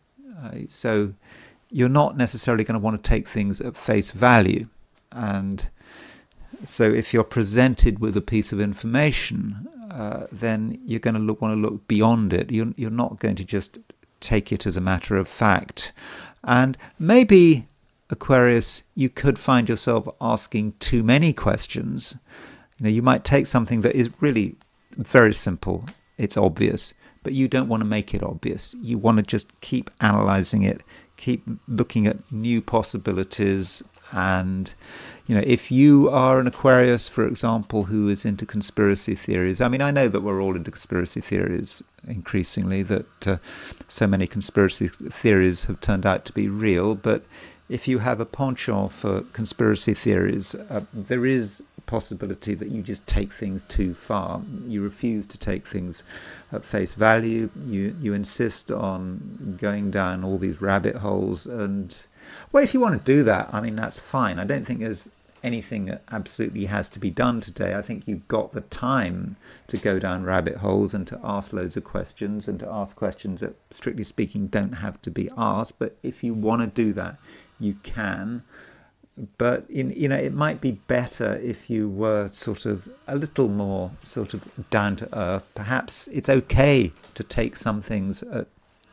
Speaker 1: So you're not necessarily going to want to take things at face value. And so if you're presented with a piece of information, then you're going to want to look beyond it. You're not going to just take it as a matter of fact. And maybe, Aquarius, you could find yourself asking too many questions. You might take something that is really very simple, it's obvious, but you don't want to make it obvious. You want to just keep analyzing it, keep looking at new possibilities. And if you are an Aquarius, for example, who is into conspiracy theories, I mean, I know that we're all into conspiracy theories increasingly, that so many conspiracy theories have turned out to be real. But if you have a penchant for conspiracy theories, there is a possibility that you just take things too far. You refuse to take things at face value. You insist on going down all these rabbit holes. And well, if you want to do that, I mean, that's fine. I don't think there's anything that absolutely has to be done today. I think you've got the time to go down rabbit holes and to ask loads of questions, and to ask questions that, strictly speaking, don't have to be asked. But if you want to do that, you can. But it might be better if you were sort of a little more sort of down to earth. Perhaps it's okay to take some things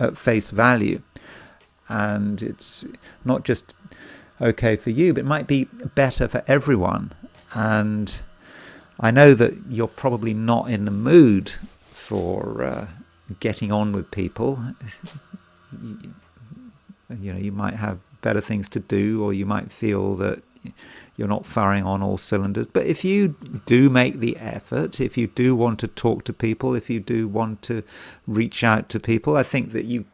Speaker 1: at face value, and it's not just okay for you, but it might be better for everyone. And I know that you're probably not in the mood for getting on with people. You might have better things to do, or you might feel that you're not firing on all cylinders. But if you do make the effort, if you do want to talk to people, if you do want to reach out to people, I think that you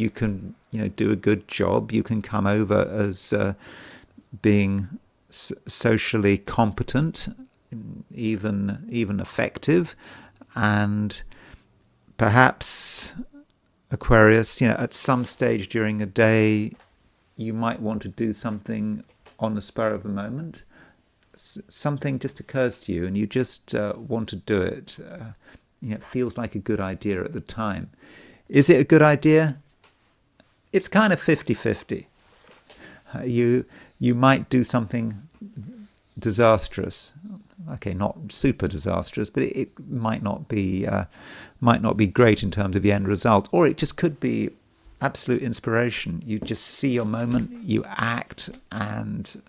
Speaker 1: can do a good job. You can come over as being socially competent, even effective. And perhaps, Aquarius, at some stage during the day, you might want to do something on the spur of the moment. Something just occurs to you and you just want to do it. It feels like a good idea at the time. Is it a good idea? It's kind of 50-50. You might do something disastrous. Okay, not super disastrous, but it might not be great in terms of the end result. Or it just could be absolute inspiration. You just see your moment, you act, and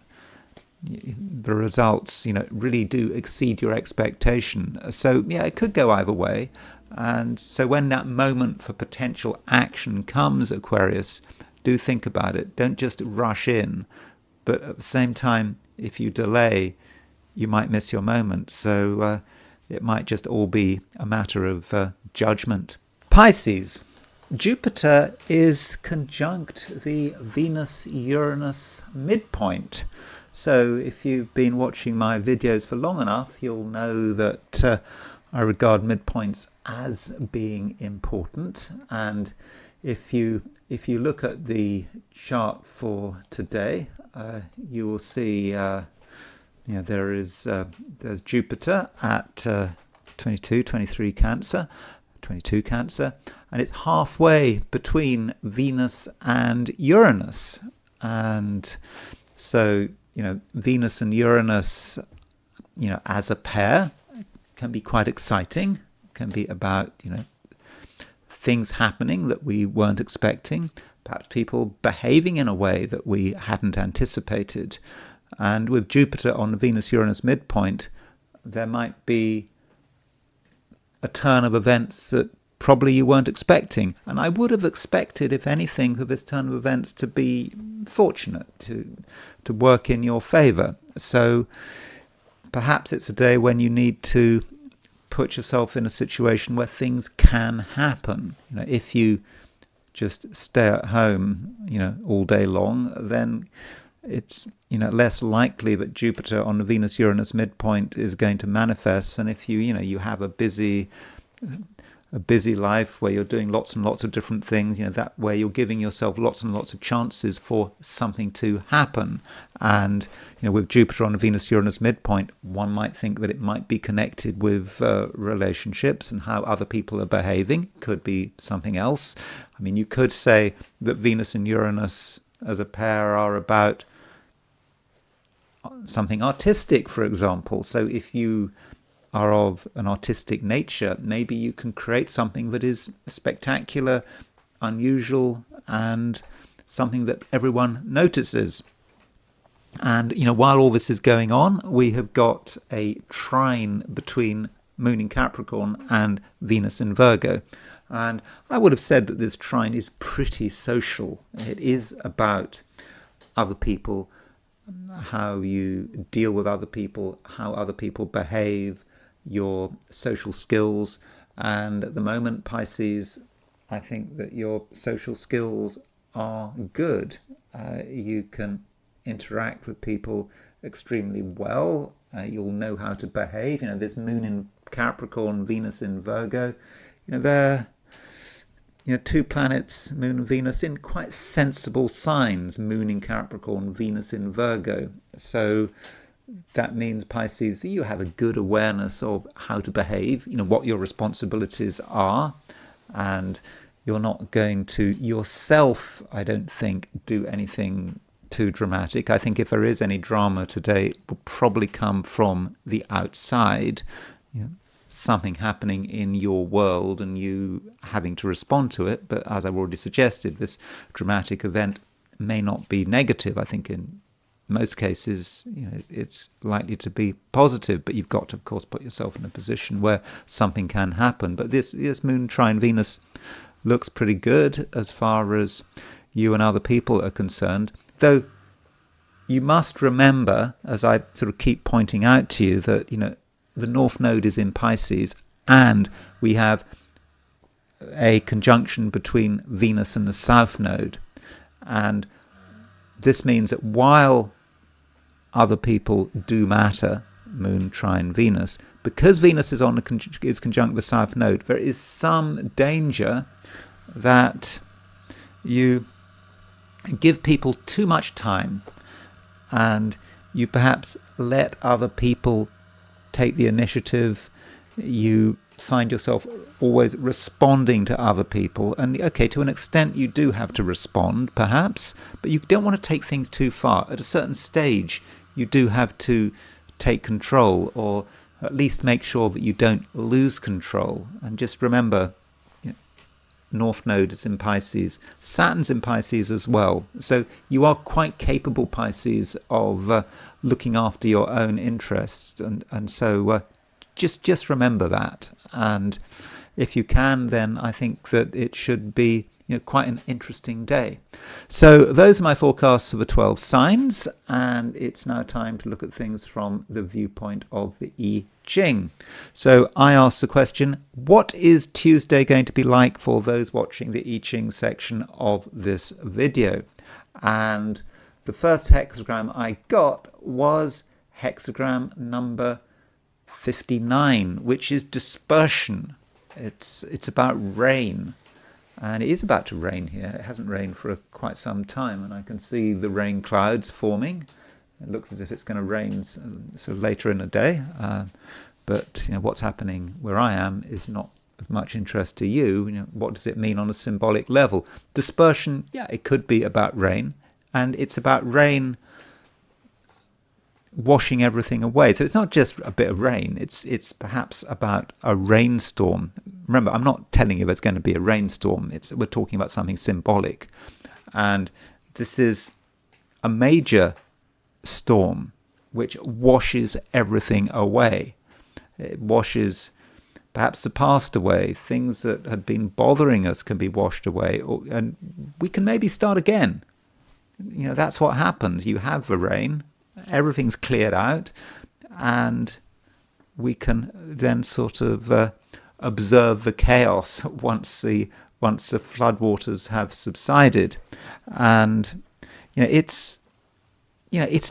Speaker 1: the results, really do exceed your expectation. So yeah, it could go either way. And so when that moment for potential action comes, Aquarius, do think about it. Don't just rush in. But at the same time, if you delay, you might miss your moment. So it might just all be a matter of judgment. Pisces. Jupiter is conjunct the Venus-Uranus midpoint. So if you've been watching my videos for long enough, you'll know that I regard midpoints as being important. And if you look at the chart for today, you will see there's Jupiter at 22, 23 Cancer, 22 Cancer, and it's halfway between Venus and Uranus. And so, Venus and Uranus, as a pair, can be quite exciting, can be about, things happening that we weren't expecting, perhaps people behaving in a way that we hadn't anticipated. And with Jupiter on the Venus-Uranus midpoint, there might be a turn of events that probably you weren't expecting. And I would have expected, if anything, for this turn of events to be fortunate, to work in your favour. So perhaps it's a day when you need to put yourself in a situation where things can happen. If you just stay at home, all day long, then it's less likely that Jupiter on the Venus-Uranus midpoint is going to manifest than if you have a busy life where you're doing lots and lots of different things. That way you're giving yourself lots and lots of chances for something to happen. And with Jupiter on the Venus-Uranus midpoint, one might think that it might be connected with relationships and how other people are behaving. Could be something else. I mean, you could say that Venus and Uranus as a pair are about something artistic, for example. So if you are of an artistic nature, maybe you can create something that is spectacular, unusual, and something that everyone notices. And, while all this is going on, we have got a trine between Moon in Capricorn and Venus in Virgo. And I would have said that this trine is pretty social. It is about other people, how you deal with other people, how other people behave, your social skills. And at the moment, Pisces, I think that your social skills are good. You can interact with people extremely well. You'll know how to behave. This Moon in Capricorn, Venus in Virgo. They're two planets, Moon and Venus, in quite sensible signs. Moon in Capricorn, Venus in Virgo. So that means, Pisces, you have a good awareness of how to behave. What your responsibilities are, and you're not going to yourself, I don't think, do anything too dramatic. I think if there is any drama today, it will probably come from the outside, something happening in your world and you having to respond to it. But as I've already suggested, this dramatic event may not be negative. I think in most cases, it's likely to be positive, but you've got to, of course, put yourself in a position where something can happen. But this Moon trine Venus looks pretty good as far as you and other people are concerned. Though you must remember, as I sort of keep pointing out to you, that the North Node is in Pisces, and we have a conjunction between Venus and the South Node. And this means that while other people do matter, Moon trine Venus, because Venus is is conjunct with the South Node, there is some danger that you give people too much time and you perhaps let other people take the initiative. You find yourself always responding to other people, and okay, to an extent you do have to respond perhaps, but you don't want to take things too far. At a certain stage you do have to take control, or at least make sure that you don't lose control. And just remember, North Node is in Pisces, Saturn's in Pisces as well, so you are quite capable, Pisces, of looking after your own interests, and so just remember that. And if you can, then I think that it should be quite an interesting day. So those are my forecasts for the 12 signs, and it's now time to look at things from the viewpoint of the I Ching. So I asked the question, what is Tuesday going to be like for those watching the I Ching section of this video? And the first hexagram I got was hexagram number 59, which is dispersion. It's about rain. And it is about to rain here. It hasn't rained for quite some time, and I can see the rain clouds forming. It looks as if it's going to rain sort of later in the day. But what's happening where I am is not of much interest to you. What does it mean on a symbolic level? Dispersion, yeah, it could be about rain, and it's about rain washing everything away. So it's not just a bit of rain, it's perhaps about a rainstorm. Remember, I'm not telling you there's going to be a rainstorm. We're talking about something symbolic. And this is a major storm which washes everything away. It washes perhaps the past away. Things that had been bothering us can be washed away, and we can maybe start again. That's what happens. You have the rain, everything's cleared out, and we can then sort of observe the chaos once the floodwaters have subsided. And it's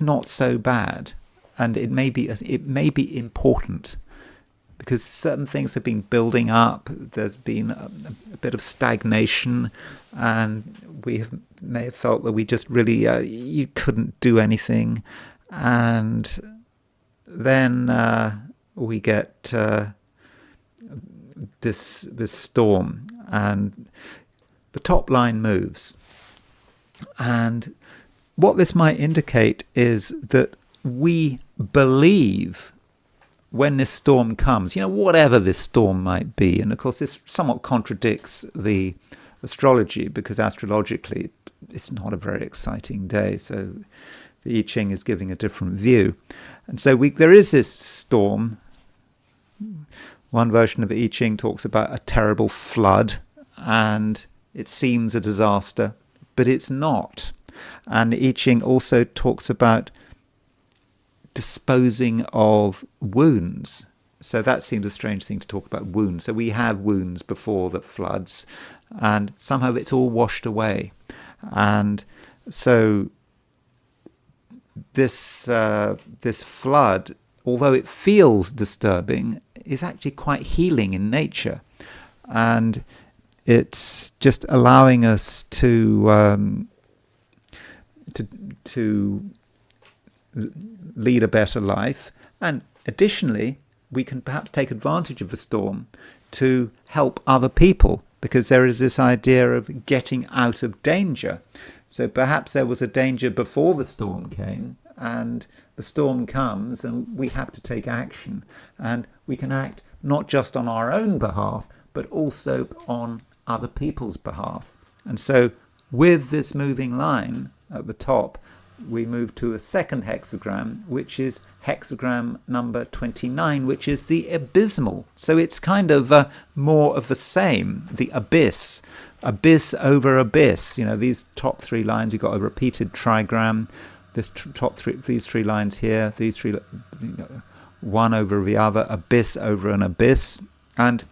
Speaker 1: not so bad, and it may be important, because certain things have been building up. There's been a bit of stagnation, and may have felt that we just really you couldn't do anything. And then we get this storm, and the top line moves. And what this might indicate is that we believe when this storm comes, whatever this storm might be, and of course this somewhat contradicts the astrology, because astrologically it's not a very exciting day, so the I Ching is giving a different view. And so there is this storm. One version of the I Ching talks about a terrible flood, and it seems a disaster, but it's not. And the I Ching also talks about disposing of wounds. So that seems a strange thing to talk about, wounds. So we have wounds before the floods, and somehow it's all washed away. And so this flood, although it feels disturbing, is actually quite healing in nature. And it's just allowing us to lead a better life. And additionally, we can perhaps take advantage of the storm to help other people, because there is this idea of getting out of danger. So perhaps there was a danger before the storm came, and the storm comes and we have to take action. And we can act not just on our own behalf, but also on other people's behalf. And so with this moving line at the top, we move to a second hexagram, which is hexagram number 29, which is the abysmal. So it's kind of more of the same, the abyss over abyss. These top three lines, you've got a repeated trigram. These three lines here, these three, one over the other, abyss over an abyss. And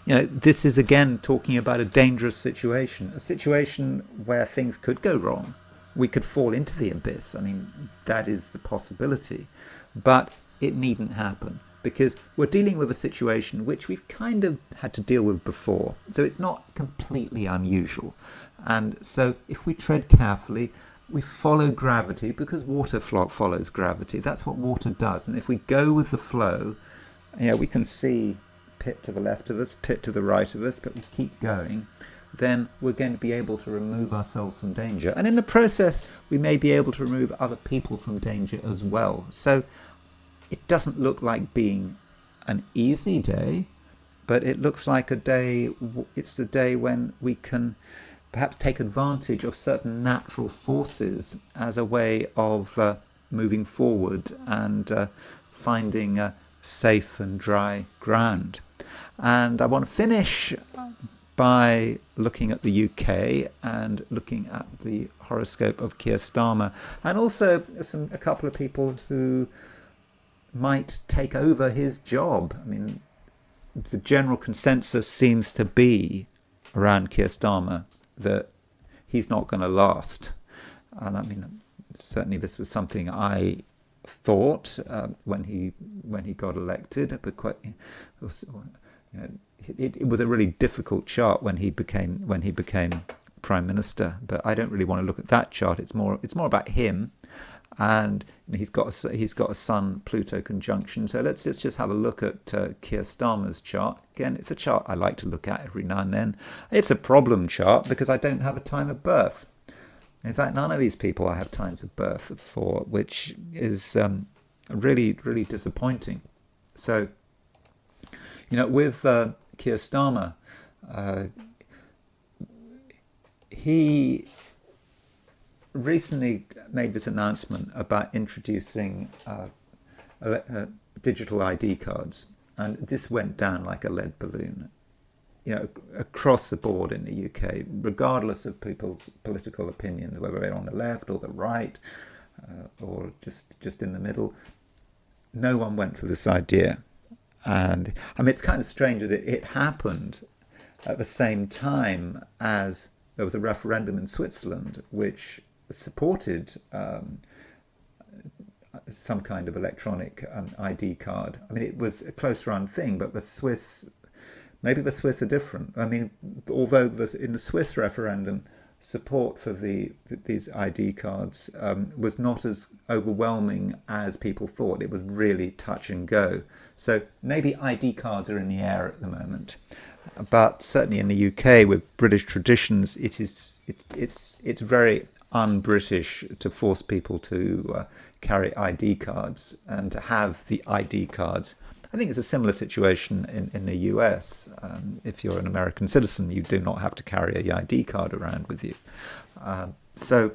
Speaker 1: this is again talking about a dangerous situation, a situation where things could go wrong. We could fall into the abyss. I mean, that is a possibility, but it needn't happen, because we're dealing with a situation which we've kind of had to deal with before. So it's not completely unusual. And so if we tread carefully, we follow gravity, because water follows gravity. That's what water does. And if we go with the flow, we can see pit to the left of us, pit to the right of us, but we keep going, then we're going to be able to remove ourselves from danger. And in the process, we may be able to remove other people from danger as well. So it doesn't look like being an easy day, but it looks like it's the day when we can perhaps take advantage of certain natural forces as a way of moving forward and finding safe and dry ground. And I want to finish by looking at the UK and looking at the horoscope of Keir Starmer, and also a couple of people who might take over his job. I mean, the general consensus seems to be around Keir Starmer that he's not going to last. And I mean, certainly this was something I thought when he got elected, but it was a really difficult chart when he became prime minister. But I don't really want to look at that chart. It's more about him, and he's got a Sun Pluto conjunction. So let's just have a look at Keir Starmer's chart. Again, it's a chart I like to look at every now and then. It's a problem chart because I don't have a time of birth. In fact, none of these people I have times of birth for, which is really, really disappointing. So, with Keir Starmer, he recently made this announcement about introducing digital ID cards, and this went down like a lead balloon, across the board in the UK, regardless of people's political opinions, whether they're on the left or the right, or just in the middle. No one went for this idea. And I mean, it's kind of strange that it happened at the same time as there was a referendum in Switzerland which supported some kind of electronic ID card. I mean, it was a close run thing, but maybe the Swiss are different. I mean, although in the Swiss referendum, support for these ID cards was not as overwhelming as people thought. It was really touch and go. So maybe ID cards are in the air at the moment, but certainly in the UK with British traditions, it's very un-British to force people to carry ID cards and to have the ID cards. I think it's a similar situation in the US. If you're an American citizen, you do not have to carry a ID card around with you. So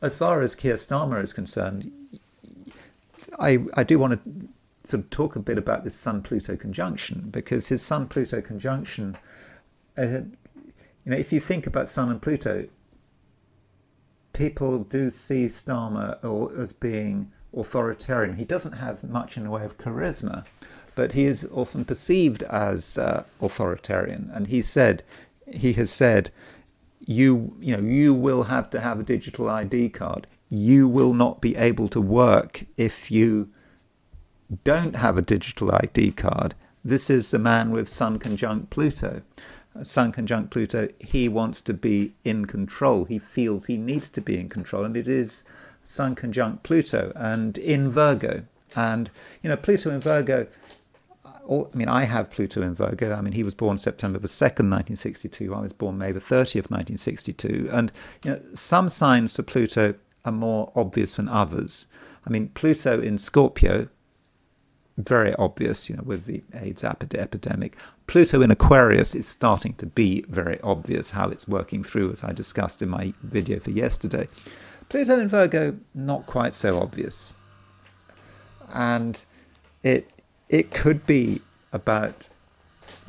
Speaker 1: as far as Keir Starmer is concerned, I do want to sort of talk a bit about this Sun-Pluto conjunction, because his Sun-Pluto conjunction, if you think about Sun and Pluto, people do see Starmer as being authoritarian. He doesn't have much in the way of charisma, but he is often perceived as authoritarian. And he has said, you will have to have a digital ID card. You will not be able to work if you don't have a digital ID card. This is the man with Sun conjunct Pluto. Sun conjunct Pluto, he wants to be in control. He feels he needs to be in control. And it is Sun conjunct Pluto and in Virgo. And, Pluto in Virgo, I have Pluto in Virgo. He was born September the 2nd, 1962. I was born May the 30th, 1962. And, some signs for Pluto are more obvious than others. Pluto in Scorpio, very obvious, with the AIDS epidemic. Pluto in Aquarius is starting to be very obvious how it's working through, as I discussed in my video for yesterday. Pluto in Virgo, not quite so obvious. And it could be about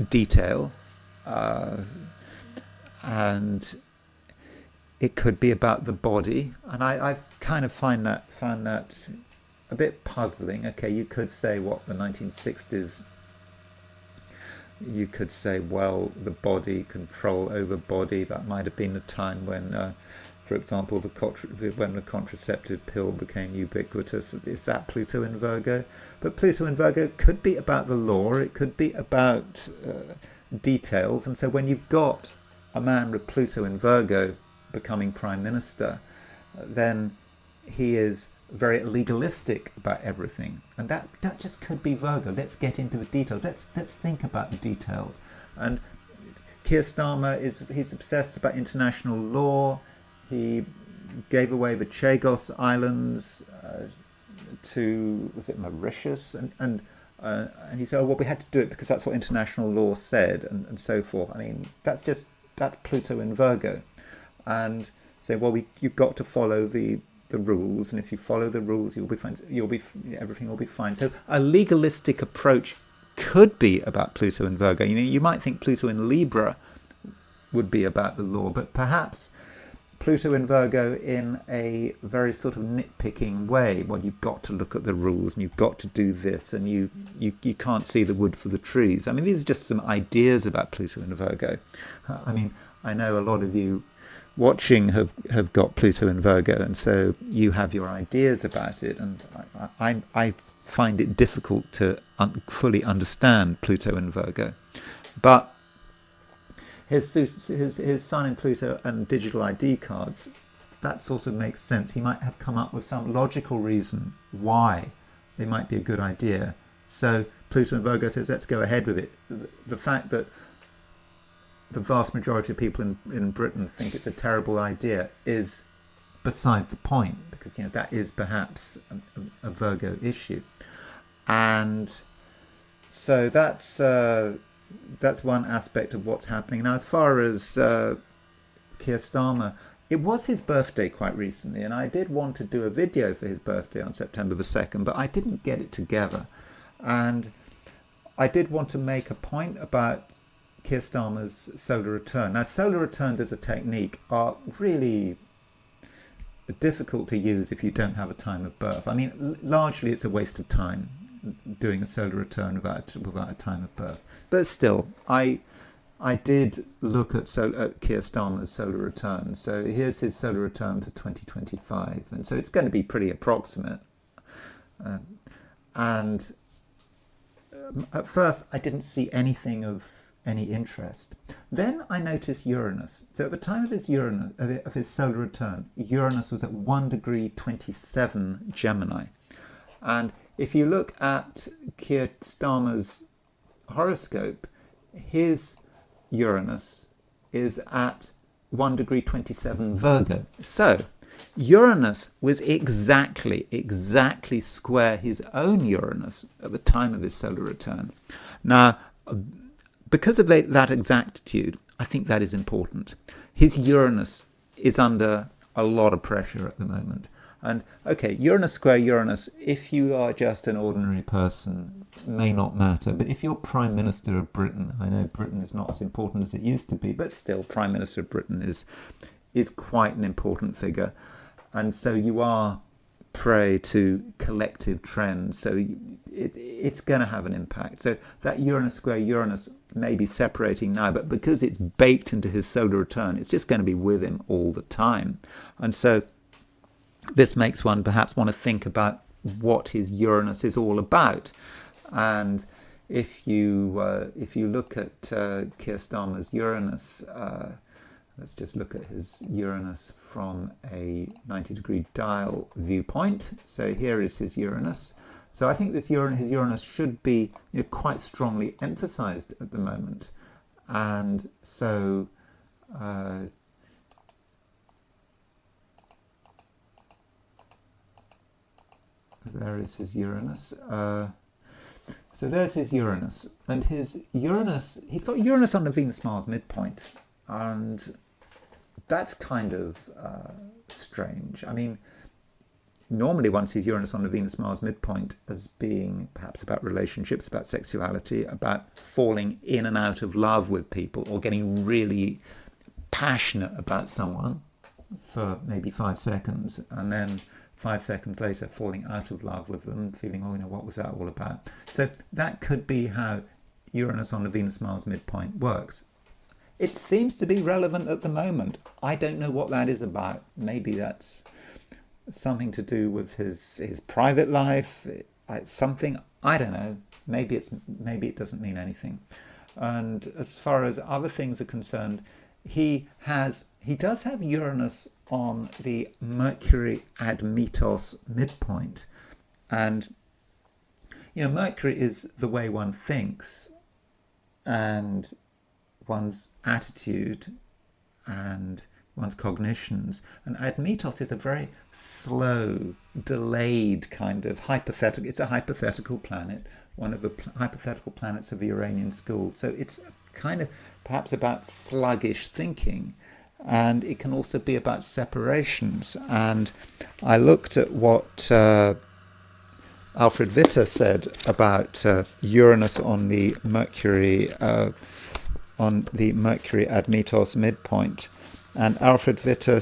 Speaker 1: detail, and it could be about the body. And I've kind of found that a bit puzzling. Okay, you could say, what, the 1960s, you could say, well, the body, control over body, that might have been the time when, for example, when the contraceptive pill became ubiquitous. Is that Pluto in Virgo? But Pluto in Virgo could be about the law, it could be about details. And so when you've got a man with Pluto in Virgo becoming Prime Minister, then he is very legalistic about everything, and that just could be Virgo. Let's get into the details. Let's think about the details. And Keir Starmer he's obsessed about international law. He gave away the Chagos Islands to, was it Mauritius, and he said, well, we had to do it because that's what international law said, and so forth. That's Pluto in Virgo, and say, well, you've got to follow the rules, and if you follow the rules, you'll be fine. Everything will be fine. So a legalistic approach could be about Pluto in Virgo. You might think Pluto in Libra would be about the law, but perhaps Pluto in Virgo in a very sort of nitpicking way. Well, you've got to look at the rules, and you've got to do this, and you can't see the wood for the trees. These are just some ideas about Pluto in Virgo. I know a lot of you watching have got Pluto in Virgo, and so you have your ideas about it, and I find it difficult to fully understand Pluto in Virgo. But his Sun in Pluto and digital ID cards, that sort of makes sense. He might have come up with some logical reason why they might be a good idea. So Pluto in Virgo says, let's go ahead with it. The fact that the vast majority of people in Britain think it's a terrible idea is beside the point, because that is perhaps a Virgo issue. And so that's one aspect of what's happening. Now, as far as Keir Starmer, it was his birthday quite recently, and I did want to do a video for his birthday on September the 2nd, but I didn't get it together. And I did want to make a point about Keir Starmer's solar return. Now, solar returns as a technique are really difficult to use if you don't have a time of birth. Largely it's a waste of time doing a solar return without a time of birth. But still, I did look at Keir Starmer's solar return. So here's his solar return for 2025, and so it's going to be pretty approximate. And at first, I didn't see anything of any interest. Then I noticed Uranus. So at the time of his solar return, Uranus was at 1 degree 27 Gemini. And if you look at Keir Starmer's horoscope, his Uranus is at 1 degree 27 Virgo. So Uranus was exactly square his own Uranus at the time of his solar return. Now, because of that exactitude, I think that is important. His Uranus is under a lot of pressure at the moment. And okay, Uranus square Uranus, if you are just an ordinary person, may not matter. But if you're Prime Minister of Britain, I know Britain is not as important as it used to be, but still Prime Minister of Britain is quite an important figure. And so you are prey to collective trends. So it's going to have an impact. So that Uranus square Uranus may be separating now, but because it's baked into his solar return, it's just going to be with him all the time. And so this makes one perhaps want to think about what his Uranus is all about. And if you look at Keir Starmer's Uranus, let's just look at his Uranus from a 90-degree dial viewpoint. So here is his Uranus. So I think his Uranus should be quite strongly emphasized at the moment. And so there is his Uranus. So there's his Uranus. And his Uranus, he's got Uranus on the Venus-Mars midpoint. And that's kind of strange. I mean, normally one sees Uranus on the Venus-Mars midpoint as being perhaps about relationships, about sexuality, about falling in and out of love with people, or getting really passionate about someone for maybe 5 seconds, and then 5 seconds later falling out of love with them, feeling, oh, what was that all about? So that could be how Uranus on the Venus-Mars midpoint works. It seems to be relevant at the moment. I don't know what that is about. Maybe that's something to do with his private life. Something, I don't know. Maybe it doesn't mean anything. And as far as other things are concerned, he does have Uranus on the Mercury Admetos midpoint. And Mercury is the way one thinks and one's attitude and one's cognitions. And Admetos is a very slow, delayed kind of hypothetical. It's a hypothetical planet, one of the hypothetical planets of the Uranian school. So it's kind of perhaps about sluggish thinking. And it can also be about separations. And I looked at what Alfred Witte said about Uranus on the Mercury Admetos midpoint. And Alfred Witte,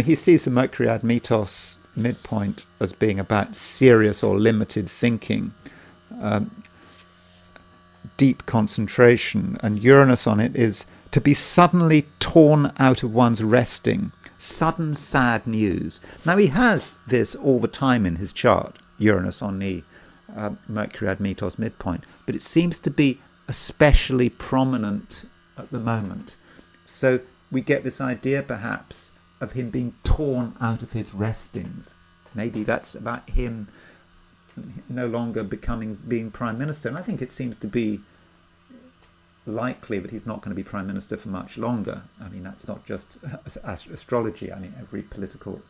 Speaker 1: he sees the Mercury Admetos midpoint as being about serious or limited thinking, deep concentration, and Uranus on it is to be suddenly torn out of one's resting, sudden sad news. Now he has this all the time in his chart, Uranus on the Mercury Admetos midpoint, but it seems to be especially prominent at the moment. So we get this idea perhaps of him being torn out of his restings. Maybe that's about him no longer being Prime Minister. And I think it seems to be likely that he's not going to be Prime Minister for much longer. I mean, that's not just astrology. I mean, every political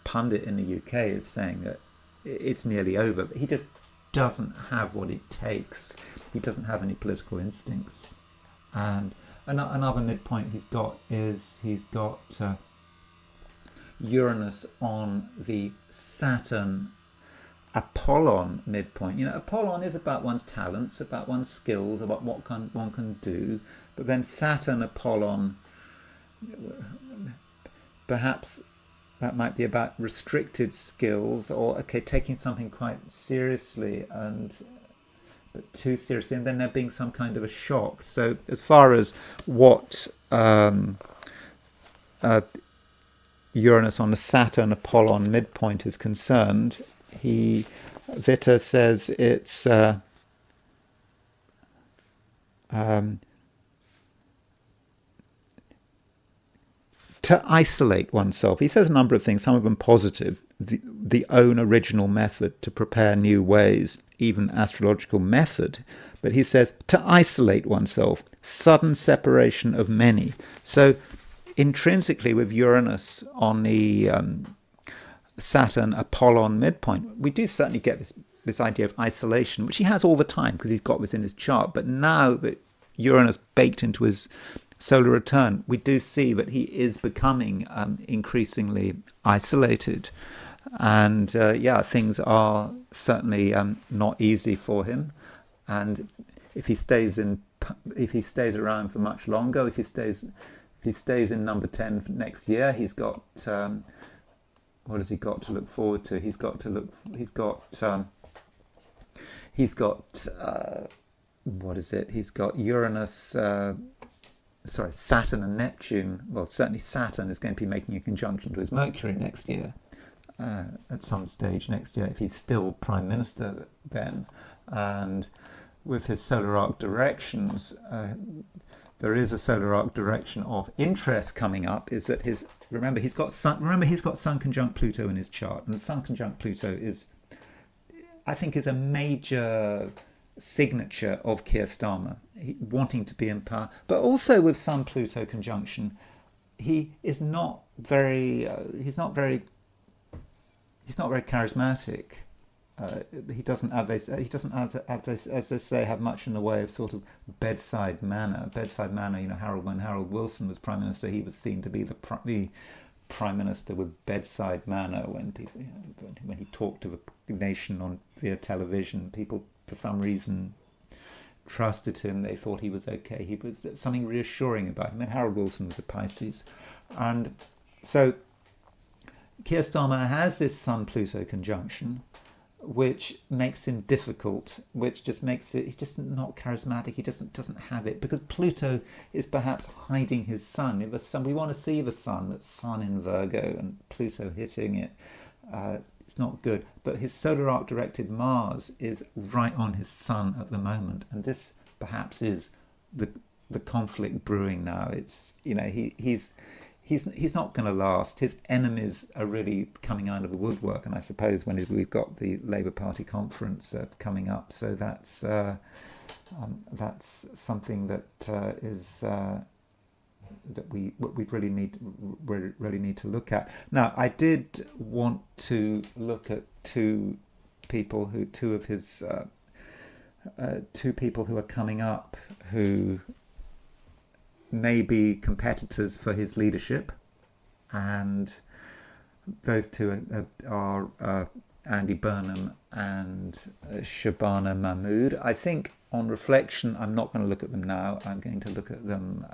Speaker 1: pundit in the UK is saying that it's nearly over. But he just doesn't have what it takes. He doesn't have any political instincts. And another midpoint he's got Uranus on the Saturn Apollon midpoint. Apollon is about one's talents, about one's skills, about what one can do. But then Saturn Apollon, perhaps that might be about restricted skills, or taking something quite seriously but too seriously, and then there being some kind of a shock. So as far as what Uranus on the Saturn Apollon midpoint is concerned, Witte says it's to isolate oneself. He says a number of things, some of them positive. The own original method to prepare new ways, even astrological method. But he says to isolate oneself, sudden separation of many. So intrinsically with Uranus on the Saturn Apollon midpoint, we do certainly get this idea of isolation, which he has all the time because he's got this in his chart. But now that Uranus baked into his solar return, we do see that he is becoming increasingly isolated. And yeah, things are certainly not easy for him. And if he stays around for much longer, if he stays in number 10 next year, he's got what has he got to look forward to? He's got what is it? He's got Uranus, Saturn and Neptune. Well, certainly Saturn is going to be making a conjunction to his Mercury next year, at some stage next year, if he's still Prime Minister then. And with his solar arc directions, there is a solar arc direction of interest coming up. Is that remember he's got Sun conjunct Pluto in his chart, and Sun conjunct Pluto I think is a major signature of Keir Starmer, wanting to be in power. But also with Sun Pluto conjunction, he is not very charismatic. He doesn't have, as they say, have much in the way of sort of bedside manner. When Harold Wilson was Prime Minister, he was seen to be the Prime Minister with bedside manner. When people, when he talked to the nation via television, people for some reason trusted him. They thought he was okay. He was something reassuring about him. And Harold Wilson was a Pisces, and so Keir Starmer has this Sun-Pluto conjunction, which makes him difficult, which just makes it, he's just not charismatic. He doesn't have it, because Pluto is perhaps hiding his sun. If the sun, we want to see the sun, that's Sun in Virgo, and Pluto hitting it, it's not good. But his solar arc directed Mars is right on his sun at the moment, and this perhaps is the conflict brewing now. It's, he's not going to last. His enemies are really coming out of the woodwork, and I suppose when we've got the Labour Party conference coming up, so that's something that is that we really need to look at. Now, I did want to look at two people who are coming up who may be competitors for his leadership, and those two are Andy Burnham and Shabana Mahmood. I think on reflection, I'm not going to look at them now. I'm going to look at them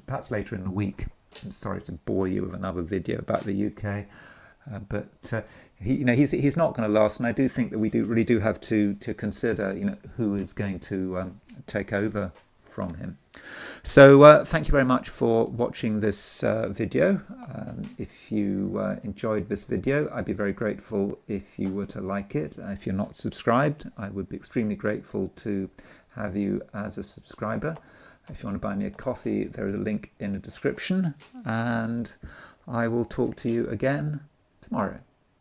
Speaker 1: perhaps later in the week. I'm sorry to bore you with another video about the UK, but he's not going to last, and I do think that we really do have to consider who is going to take over from him. So thank you very much for watching this video. If you enjoyed this video, I'd be very grateful if you were to like it. If you're not subscribed, I would be extremely grateful to have you as a subscriber. If you want to buy me a coffee, there is a link in the description, and I will talk to you again tomorrow.